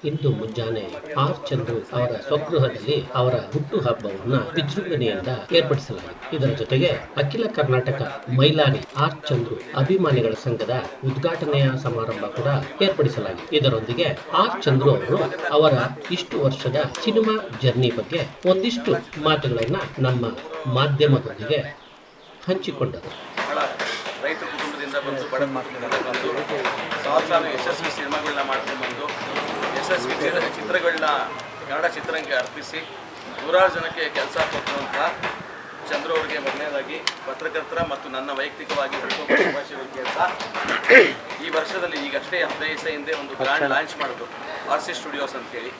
ಇಂದು ಮುಂಜಾನೆ ಆರ್ ಚಂದ್ರು ಅವರ ಸ್ವಗೃಹದಲ್ಲಿ ಅವರ ಹುಟ್ಟು ಹಬ್ಬವನ್ನ ವಿಜೃಂಭಣೆಯಿಂದ ಏರ್ಪಡಿಸಲಾಗಿದೆ. ಇದರ ಜೊತೆಗೆ ಅಖಿಲ ಕರ್ನಾಟಕ ಮೈಲಾರಿ ಆರ್ ಚಂದ್ರು ಅಭಿಮಾನಿಗಳ ಸಂಘದ ಉದ್ಘಾಟನೆಯ ಸಮಾರಂಭ ಕೂಡ ಏರ್ಪಡಿಸಲಾಗಿದೆ. ಇದರೊಂದಿಗೆ ಆರ್ ಚಂದ್ರು ಅವರು ಅವರ ಇಷ್ಟು ವರ್ಷದ ಸಿನಿಮಾ ಜರ್ನಿ ಬಗ್ಗೆ ಒಂದಿಷ್ಟು ಮಾತುಗಳನ್ನ ನಮ್ಮ ಮಾಧ್ಯಮದೊಂದಿಗೆ ಹಂಚಿಕೊಂಡರು. ರೈತ ಕುಟುಂಬದಿಂದ ಬಂದು ಬಡ ಕುಟುಂಬದಿಂದ ಬಂದು ಸಾವಿರಾರು ಯಶಸ್ವಿ ಸಿನಿಮಾಗಳನ್ನ ಮಾಡ್ಕೊಂಡು ಬಂದು ಯಶಸ್ವಿ ಚಿತ್ರಗಳನ್ನ ಕನ್ನಡ ಚಿತ್ರರಂಗಕ್ಕೆ ಅರ್ಪಿಸಿ ನೂರಾರು ಜನಕ್ಕೆ ಕೆಲಸ ಕೊಟ್ಟಿರುವಂಥ ಚಂದ್ರು ಅವರಿಗೆ ಮೊದಲನೇದಾಗಿ ಪತ್ರಕರ್ತರ ಮತ್ತು ನನ್ನ ವೈಯಕ್ತಿಕವಾಗಿ ಶುಭಾಶಯಗಳು ಕೆಲಸ. ಈ ವರ್ಷದಲ್ಲಿ ಈಗಷ್ಟೇ 15 ದಿವಸ ಹಿಂದೆ ಒಂದು ಬ್ರ್ಯಾಂಡ್ ಲಾಂಚ್ ಮಾಡೋದು RC ಸ್ಟುಡಿಯೋಸ್ ಅಂತೇಳಿ.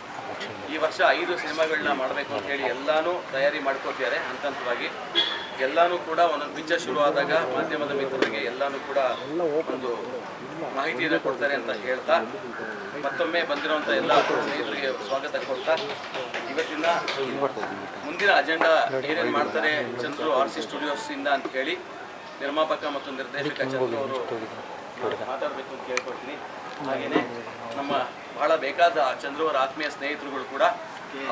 ಈ ವರ್ಷ 5 ಸಿನಿಮಾಗಳನ್ನ ಮಾಡಬೇಕು ಅಂತೇಳಿ ಎಲ್ಲನೂ ತಯಾರಿ ಮಾಡ್ಕೊತಿದ್ದಾರೆ. ಹಂತವಾಗಿ ಎಲ್ಲನೂ ಕೂಡ ಒಂದೊಂದು ಪಿಕ್ಚರ್ ಶುರು ಆದಾಗ ಮಾಧ್ಯಮದ ಮಿತ್ರರಿಗೆ ಎಲ್ಲನೂ ಕೂಡ ಒಂದು ಮಾಹಿತಿಯನ್ನು ಕೊಡ್ತಾರೆ ಅಂತ ಹೇಳ್ತಾ ಮತ್ತೊಮ್ಮೆ ಬಂದಿರುವಂಥ ಎಲ್ಲ ಸ್ನೇಹಿತರಿಗೆ ಸ್ವಾಗತ ಕೊಡ್ತಾ ಇವತ್ತಿನ ಮುಂದಿನ ಅಜೆಂಡಾ ಏನೇನು ಮಾಡ್ತಾರೆ ಚಂದ್ರು RC ಸ್ಟುಡಿಯೋಸ್ ಇಂದ ಅಂತ ಹೇಳಿ ನಿರ್ಮಾಪಕ ಮತ್ತು ನಿರ್ದೇಶಕ ಚಂದ್ರು ಅವರು ಮಾತಾಡಬೇಕು ಅಂತ ಕೇಳ್ಕೊಡ್ತೀನಿ. ಹಾಗೆಯೇ ನಮ್ಮ ಬಹಳ ಬೇಕಾದ ಚಂದ್ರು ಅವರ ಆತ್ಮೀಯ ಸ್ನೇಹಿತರುಗಳು ಕೂಡ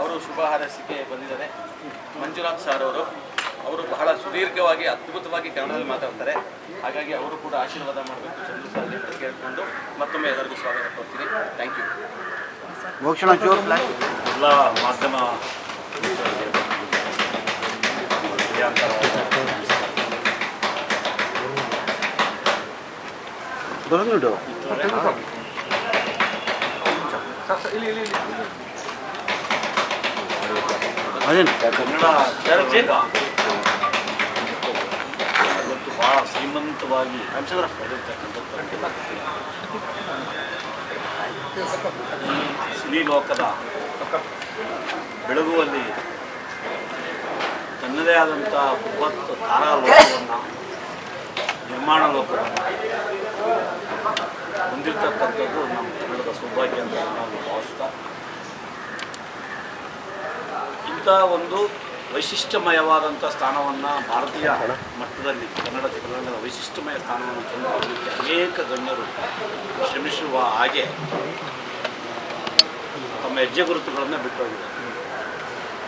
ಅವರು ಶುಭ ಹಾರೈಸಿಕೆ ಬಂದಿದ್ದಾರೆ. ಮಂಜುನಾಥ್ ಸರ್ ಅವರು ಬಹಳ ಸುದೀರ್ಘವಾಗಿ ಅದ್ಭುತವಾಗಿ ಕನ್ನಡದಲ್ಲಿ ಮಾತಾಡ್ತಾರೆ. ಹಾಗಾಗಿ ಅವರು ಕೂಡ ಆಶೀರ್ವಾದ ಮಾಡಬೇಕು ಚಂದ್ರು ಸರ್ ಅಂತ ಕೇಳಿಕೊಂಡು ಮತ್ತೊಮ್ಮೆ ಎಲ್ಲರಿಗೂ ಸ್ವಾಗತ ಕೊಡ್ತೀನಿ. Thank you. ಎಲ್ಲ ಮಾಧ್ಯಮ ಕನ್ನಡ ಇವತ್ತು ಬಹಳ ಶ್ರೀಮಂತವಾಗಿ ಸಿನಿ ಲೋಕದ ಬೆಳಗುವಲ್ಲಿ ತನ್ನದೇ ಆದಂಥ ಬೃಹತ್ ತಾರಾ ಲೋಕವನ್ನು ನಿರ್ಮಾಣ ಲೋಕವನ್ನು ಹೊಂದಿರತಕ್ಕಂಥದ್ದು ನಮ್ಮ ಕನ್ನಡದ ಸೌಭಾಗ್ಯ ಅಂತ ನಾವು ಭಾವಿಸ್ತಾ ಇಂಥ ಒಂದು ವೈಶಿಷ್ಟ್ಯಮಯವಾದಂಥ ಸ್ಥಾನವನ್ನು ಭಾರತೀಯ ಮಟ್ಟದಲ್ಲಿ ಕನ್ನಡ ಚಿತ್ರರಂಗದ ವೈಶಿಷ್ಟ್ಯಮಯ ಸ್ಥಾನವನ್ನು ತಂದುಕೊಳ್ಳಲಿಕ್ಕೆ ಅನೇಕ ಗಣ್ಯರು ಶ್ರಮಿಸುವ ಹಾಗೆ ತಮ್ಮ ಹೆಜ್ಜೆ ಗುರುತುಗಳನ್ನು ಬಿಟ್ಟೋಗಿದ್ದಾರೆ.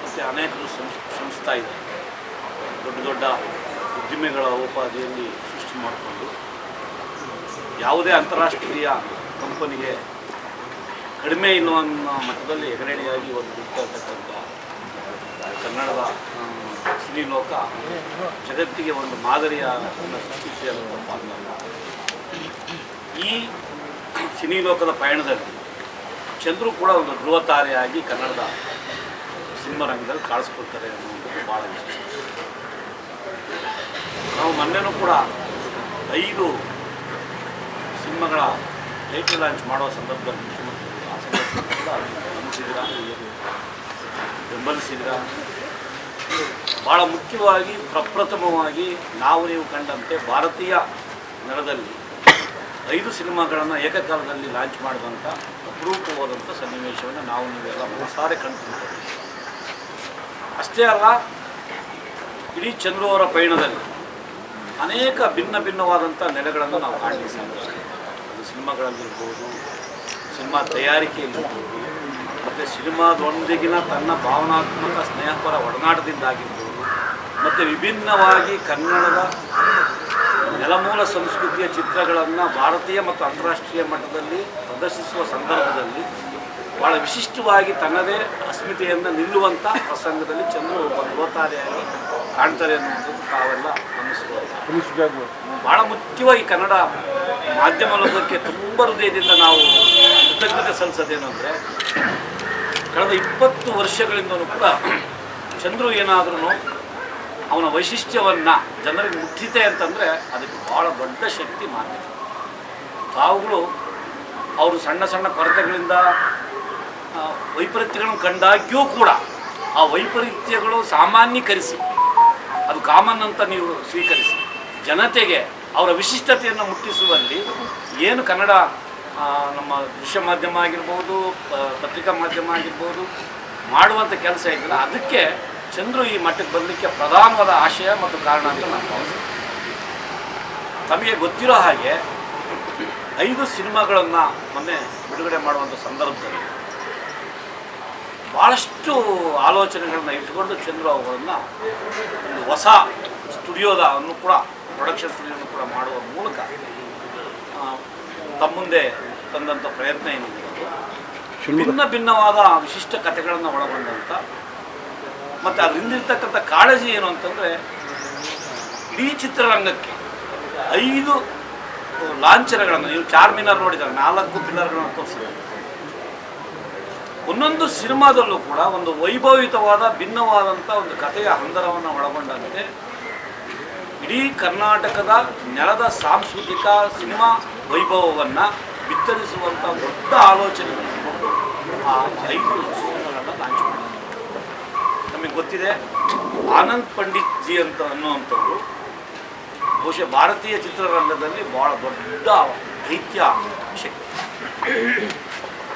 ಮತ್ತು ಅನೇಕರು ಶ್ರಮಿಸ್ತಾ ಇದ್ದಾರೆ. ದೊಡ್ಡ ದೊಡ್ಡ ಉದ್ದಿಮೆಗಳ ಉಪಾಧಿಯಲ್ಲಿ ಸೃಷ್ಟಿ ಮಾಡಿಕೊಂಡು ಯಾವುದೇ ಅಂತಾರಾಷ್ಟ್ರೀಯ ಕಂಪನಿಗೆ ಕಡಿಮೆ ಇಲ್ಲ ಅನ್ನೋ ಮಟ್ಟದಲ್ಲಿ ಹೆಗರಣಿಯಾಗಿ ಒಂದು ಬಿಟ್ಟಿರ್ತಕ್ಕಂಥ ಕನ್ನಡದ ಸಿನಿ ಲೋಕ ಜಗತ್ತಿಗೆ ಒಂದು ಮಾದರಿಯ ಸೃಷ್ಟಿಸಿದಂಥ ಈ ಸಿನಿ ಲೋಕದ ಪಯಣದಲ್ಲಿ ಚಂದ್ರು ಕೂಡ ಒಂದು ಧ್ರುವ ತಾರೆಯಾಗಿ ಕನ್ನಡದ ಸಿನಿಮಾ ರಂಗದಲ್ಲಿ ಕಾಣಿಸ್ಕೊಳ್ತಾರೆ ಅನ್ನೋದು ಭಾಳ ವಿಶೇಷ. ನಾವು ಮೊನ್ನೆನೂ ಕೂಡ 5 ಸಿನಿಮಾಗಳ ಟೈಟಲ್ ಲಾಂಚ್ ಮಾಡುವ ಸಂದರ್ಭದಲ್ಲಿ ಮುಖ್ಯಮಂತ್ರಿಗಳು ಆ ಸಂದರ್ಭದಲ್ಲಿ ಕೂಡ ಗಮನಿಸಿದಿರ, ಬೆಂಬಲಿಸಿದಿರ. ಭಾಳ ಮುಖ್ಯವಾಗಿ ಪ್ರಪ್ರಥಮವಾಗಿ ನೀವು ಕಂಡಂತೆ ಭಾರತೀಯ ನೆಲದಲ್ಲಿ 5 ಸಿನಿಮಾಗಳನ್ನು ಏಕಕಾಲದಲ್ಲಿ ಲಾಂಚ್ ಮಾಡಿದಂಥ ಅಪರೂಪವಾದಂಥ ಸನ್ನಿವೇಶವನ್ನು ನೀವೆಲ್ಲ ಮನಸಾರೆ ಕಂಡುಕೊಂಡಿದ್ದೀವಿ. ಅಷ್ಟೇ ಅಲ್ಲ, ಇಡೀ ಚಂದ್ರು ಅವರ ಪಯಣದಲ್ಲಿ ಅನೇಕ ಭಿನ್ನವಾದಂಥ ನೆಲೆಗಳನ್ನು ನಾವು ಕಾಣಲಿಕ್ಕೆ ಸಾಧ್ಯ. ಅದು ಸಿನಿಮಾಗಳಲ್ಲಿರ್ಬೋದು, ಸಿನಿಮಾ ತಯಾರಿಕೆಯಲ್ಲಿರ್ಬೋದು, ಮತ್ತು ಸಿನಿಮಾದೊಂದಿಗಿನ ತನ್ನ ಭಾವನಾತ್ಮಕ ಸ್ನೇಹಪರ ಒಡನಾಟದಿಂದಾಗಿರ್ಬೋದು, ಮತ್ತು ವಿಭಿನ್ನವಾಗಿ ಕನ್ನಡದ ನೆಲಮೂಲ ಸಂಸ್ಕೃತಿಯ ಚಿತ್ರಗಳನ್ನು ಭಾರತೀಯ ಮತ್ತು ಅಂತಾರಾಷ್ಟ್ರೀಯ ಮಟ್ಟದಲ್ಲಿ ಪ್ರದರ್ಶಿಸುವ ಸಂದರ್ಭದಲ್ಲಿ ಭಾಳ ವಿಶಿಷ್ಟವಾಗಿ ತನ್ನದೇ ಅಸ್ಮಿತೆಯನ್ನು ನಿಲ್ಲುವಂಥ ಪ್ರಸಂಗದಲ್ಲಿ ಚಂದ್ರು ಒಬ್ಬ ಧ್ರುವತಾರೆಯಾಗಿ ಕಾಣ್ತಾರೆ ಅನ್ನೋದು ತಾವೆಲ್ಲ ಗಮನಿಸಬಹುದು. ಭಾಳ ಮುಖ್ಯವಾಗಿ ಕನ್ನಡ ಮಾಧ್ಯಮ ಲೋಕಕ್ಕೆ ತುಂಬ ಹೃದಯದಿಂದ ನಾವು ಕೃತಜ್ಞತೆ ಸಲ್ಲಿಸೋದೇನು ಅಂದರೆ, ಕಳೆದ 20 ವರ್ಷಗಳಿಂದಲೂ ಕೂಡ ಚಂದ್ರು ಏನಾದ್ರೂ ಅವನ ವೈಶಿಷ್ಟ್ಯವನ್ನು ಜನರಿಗೆ ಮುಟ್ಟಿದೆ ಅಂತಂದರೆ ಅದಕ್ಕೆ ಭಾಳ ದೊಡ್ಡ ಶಕ್ತಿ ಮಾಧ್ಯಮ. ತಾವುಗಳು ಅವರು ಸಣ್ಣ ಸಣ್ಣ ಕೊರತೆಗಳಿಂದ ವೈಪರೀತ್ಯಗಳನ್ನು ಕಂಡಾಗ್ಯೂ ಕೂಡ ಆ ವೈಪರೀತ್ಯಗಳು ಸಾಮಾನ್ಯೀಕರಿಸಿ, ಅದು ಕಾಮನ್ ಅಂತ ನೀವು ಸ್ವೀಕರಿಸಿ, ಜನತೆಗೆ ಅವರ ವಿಶಿಷ್ಟತೆಯನ್ನು ಮುಟ್ಟಿಸುವಲ್ಲಿ ಏನು ಕನ್ನಡ ನಮ್ಮ ದೃಶ್ಯ ಮಾಧ್ಯಮ ಆಗಿರ್ಬೋದು, ಪತ್ರಿಕಾ ಮಾಧ್ಯಮ ಆಗಿರ್ಬೋದು ಮಾಡುವಂಥ ಕೆಲಸ ಇದೆಯಲ್ಲ, ಅದಕ್ಕೆ ಚಂದ್ರು ಈ ಮಟ್ಟಕ್ಕೆ ಬರಲಿಕ್ಕೆ ಪ್ರಧಾನವಾದ ಆಶಯ ಮತ್ತು ಕಾರಣ ಅಂತ ನಾನು ಭಾವಿಸ್ತೀನಿ. ತಮಗೆ ಗೊತ್ತಿರೋ ಹಾಗೆ 5 ಸಿನಿಮಾಗಳನ್ನು ಮೊನ್ನೆ ಬಿಡುಗಡೆ ಮಾಡುವಂಥ ಸಂದರ್ಭದಲ್ಲಿ ಭಾಳಷ್ಟು ಆಲೋಚನೆಗಳನ್ನ ಇಟ್ಕೊಂಡು ಚಂದ್ರು ಅವುಗಳನ್ನು ಒಂದು ಹೊಸ ಸ್ಟುಡಿಯೋದನ್ನು ಕೂಡ ಪ್ರೊಡಕ್ಷನ್ ಸ್ಟುಡಿಯೋನು ಕೂಡ ಮಾಡುವ ಮೂಲಕ ತಮ್ಮ ಮುಂದೆ ತಂದಂಥ ಪ್ರಯತ್ನ ಏನಿದೆ ಅದು ಭಿನ್ನ ಭಿನ್ನವಾದ ವಿಶಿಷ್ಟ ಕಥೆಗಳನ್ನು ಒಳಗೊಂಡಂಥ ಮತ್ತು ಅದರಿಂದಿರ್ತಕ್ಕಂಥ ಕಾಳಜಿ ಏನು ಅಂತಂದರೆ ಇಡೀ ಚಿತ್ರರಂಗಕ್ಕೆ 5 ಲಾಂಛನಗಳನ್ನು, ನೀವು ಚಾರ್ಮಿನಾರ್ ನೋಡಿದ್ದಾರೆ, 4 ಪಿಲ್ಲರ್ಗಳನ್ನು ತೋರಿಸಿದ್ದಾರೆ. ಒಂದೊಂದು ಸಿನಿಮಾದಲ್ಲೂ ಕೂಡ ಒಂದು ವೈಭವಿತವಾದ ಭಿನ್ನವಾದಂಥ ಒಂದು ಕಥೆಯ ಹಂದರವನ್ನು ಒಳಗೊಂಡಂತೆ ಇಡೀ ಕರ್ನಾಟಕದ ನೆಲದ ಸಾಂಸ್ಕೃತಿಕ ಸಿನಿಮಾ ವೈಭವವನ್ನು ಬಿತ್ತರಿಸುವಂಥ ದೊಡ್ಡ ಆಲೋಚನೆಗಳನ್ನು ಆ 5 ಸಿನಿಮಾಗಳನ್ನು ಲಾಂಚ್ ಮಾಡಿದ್ದಾರೆ. ನಮಗೆ ಗೊತ್ತಿದೆ, ಆನಂದ್ ಪಂಡಿತ್ ಜಿ ಅಂತ ಅನ್ನುವಂಥವ್ರು ಬಹುಶಃ ಭಾರತೀಯ ಚಿತ್ರರಂಗದಲ್ಲಿ ಭಾಳ ದೊಡ್ಡ ದೈತ್ಯ ಶಕ್ತಿ.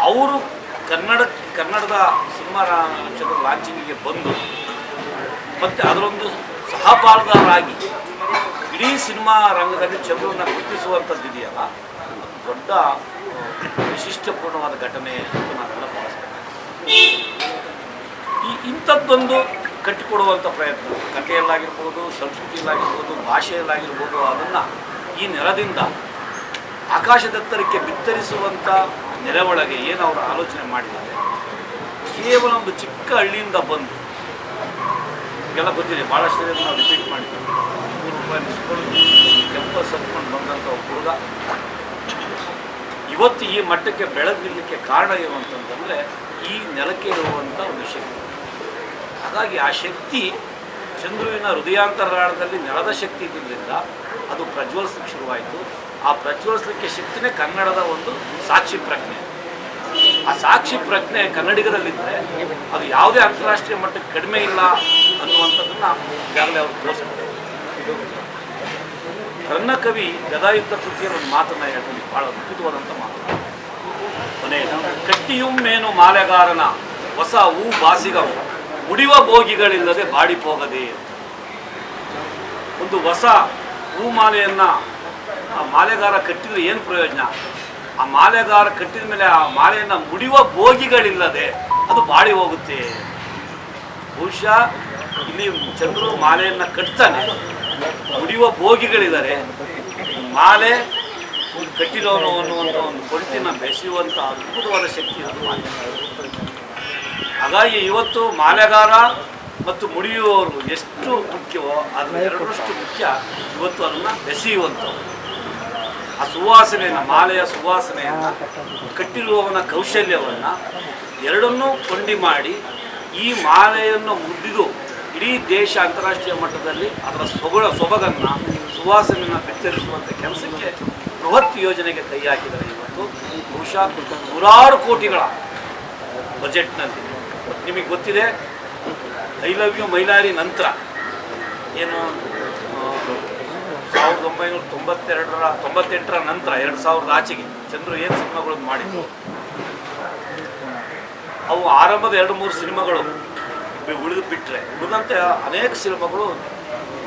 ಅವರು ಕನ್ನಡದ ಸಿನಿಮಾ ಚಿತ್ರ ಲಾಂಚಿಂಗಿಗೆ ಬಂದು ಮತ್ತು ಅದರೊಂದು ಸಹಪಾಲುದಾರರಾಗಿ ಇಡೀ ಸಿನಿಮಾ ರಂಗದಲ್ಲಿ ಚಂದ್ರನ ಗುರುತಿಸುವಂಥದ್ದು ಇದೆಯಲ್ಲ, ದೊಡ್ಡ ವಿಶಿಷ್ಟಪೂರ್ಣವಾದ ಘಟನೆ ಅಂತ ನಾವೆಲ್ಲ ಭಾವಿಸ್ಬೇಕು. ಇಂಥದ್ದೊಂದು ಕಟ್ಟಿಕೊಡುವಂಥ ಪ್ರಯತ್ನ ಕಥೆಯಲ್ಲಾಗಿರ್ಬೋದು, ಸಂಸ್ಕೃತಿಯಲ್ಲಾಗಿರ್ಬೋದು, ಭಾಷೆಯಲ್ಲಾಗಿರ್ಬೋದು, ಅದನ್ನು ಈ ನೆಲದಿಂದ ಆಕಾಶದೆತ್ತರಕ್ಕೆ ಬಿತ್ತರಿಸುವಂಥ ನೆರೆ ಒಳಗೆ ಏನು ಅವರು ಆಲೋಚನೆ ಮಾಡಿದ್ದಾರೆ. ಕೇವಲ ಒಂದು ಚಿಕ್ಕ ಹಳ್ಳಿಯಿಂದ ಬಂದು ಎಲ್ಲ ಗೊತ್ತಿದೆ, ಭಾಳಷ್ಟು ನಾವು ರಿಪೀಟ್ ಮಾಡಿದ್ದೀವಿ. ₹100 ಇಸ್ಕೊಂಡು ಕೆಂಪಸ್ ಹತ್ಕೊಂಡು ಬಂದಂಥ ಒಬ್ಬ ಹುಡುಗ ಇವತ್ತು ಈ ಮಟ್ಟಕ್ಕೆ ಬೆಳೆದು ನಿಲ್ಲಕ್ಕೆ ಕಾರಣ ಏನು ಅಂತಂದರೆ ಈ ನೆಲಕ್ಕೆ ಇರುವಂಥ ಒಂದು ಶಕ್ತಿ. ಹಾಗಾಗಿ ಆ ಶಕ್ತಿ ಚಂದ್ರುವಿನ ಹೃದಯಾಂತರಾಳದಲ್ಲಿ ನೆಲದ ಶಕ್ತಿ ಇದ್ದಿದ್ದರಿಂದ ಅದು ಪ್ರಜ್ವಲಿಸಲಿಕ್ಕೆ ಶುರುವಾಯಿತು. ಆ ಪ್ರಜ್ವಲಿಸಲಿಕ್ಕೆ ಶಕ್ತಿನೇ ಕನ್ನಡದ ಒಂದು ಸಾಕ್ಷಿ ಪ್ರಜ್ಞೆ. ಆ ಸಾಕ್ಷಿ ಪ್ರಜ್ಞೆ ಕನ್ನಡಿಗರಲ್ಲಿದ್ದರೆ ಅದು ಯಾವುದೇ ಅಂತಾರಾಷ್ಟ್ರೀಯ ಮಟ್ಟಕ್ಕೆ ಕಡಿಮೆ ಇಲ್ಲ ಅನ್ನುವಂಥದ್ದನ್ನು ಈಗಾಗಲೇ ಅವರು ತೋರಿಸ್ತಾರೆ. ರನ್ನಕವಿ ಗದಾಯುದ್ಧ ಕೃತಿಯ ಒಂದು ಮಾತನ್ನು ಹೇಳ್ತೀನಿ, ಭಾಳ ಅದ್ಭುತವಾದಂಥ ಮಾತು. ಕೊನೆಯ ಕಟ್ಟಿಯುಮ್ಮೇನು ಮಾಲೆಗಾರನ ಹೊಸ ಹೂ ಬಾಸಿಗವು ಮುಡಿವ ಭೋಗಿಗಳಿಲ್ಲದೆ ಬಾಡಿಪೋಗದೆ. ಒಂದು ಹೊಸ ಹೂಮಾಲೆಯನ್ನು ಆ ಮಾಲೆಗಾರ ಕಟ್ಟಿದ್ರೆ ಏನು ಪ್ರಯೋಜನ? ಆ ಮಾಲೆಗಾರ ಕಟ್ಟಿದ ಮೇಲೆ ಆ ಮಾಲೆಯನ್ನು ಮುಡಿಯುವ ಭೋಗಿಗಳಿಲ್ಲದೆ ಅದು ಬಾಡಿ ಹೋಗುತ್ತೆ. ಬಹುಶಃ ಇಲ್ಲಿ ಚಂದ್ರು ಮಾಲೆಯನ್ನು ಕಟ್ತಾನೆ, ಮುಡಿಯುವ ಭೋಗಿಗಳಿದ್ದಾರೆ, ಮಾಲೆ ಕಟ್ಟಿರೋನು ಅನ್ನುವಂಥ ಒಂದು ಕೊಂಟಿನ ಬೆಸೆಯುವಂಥ ಅದ್ಭುತವಾದ ಶಕ್ತಿ ಅದು ಮಾಲೆ. ಹಾಗಾಗಿ ಇವತ್ತು ಮಾಲೆಗಾರ ಮತ್ತು ಮುಡಿಯುವವರು ಎಷ್ಟು ಮುಖ್ಯವೋ ಅದರ 2ರಷ್ಟು ಮುಖ್ಯ ಇವತ್ತು ಅದನ್ನು ಬೆಸೆಯುವಂಥವು. ಆ ಸುವಾಸನೆಯನ್ನು, ಮಾಲೆಯ ಸುವಾಸನೆಯನ್ನು, ಕಟ್ಟಿರುವವನ ಕೌಶಲ್ಯವನ್ನು ಎರಡನ್ನೂ ಕೊಂಡಿ ಮಾಡಿ ಈ ಮಾಲೆಯನ್ನು ಮುಡಿದು ಇಡೀ ದೇಶ ಅಂತಾರಾಷ್ಟ್ರೀಯ ಮಟ್ಟದಲ್ಲಿ ಅದರ ಸೊಬಗನ್ನು, ಸುವಾಸನೆಯನ್ನು ಬಿತ್ತರಿಸುವಂಥ ಕೆಲಸಕ್ಕೆ ಬೃಹತ್ ಯೋಜನೆಗೆ ಕೈ ಹಾಕಿದ್ದಾರೆ. ಇವತ್ತು ಬಹುಶಃ 100 ಕೋಟಿಗಳ ಬಜೆಟ್ನಲ್ಲಿ. ನಿಮಗೆ ಗೊತ್ತಿದೆ, ಐ ಲವ್ ಯು ಮೈಲಾರಿ ನಂತರ ಏನು 1998ರ ನಂತರ 2000 ಆಚೆಗೆ ಚಂದ್ರು ಏನು ಸಿನಿಮಾಗಳನ್ನು ಮಾಡಿದ್ರು, ಅವು ಆರಂಭದ 2-3 ಸಿನಿಮಾಗಳು ಉಳಿದು ಬಿಟ್ಟರೆ ಉಳಿದಂತೆ ಅನೇಕ ಸಿನಿಮಾಗಳು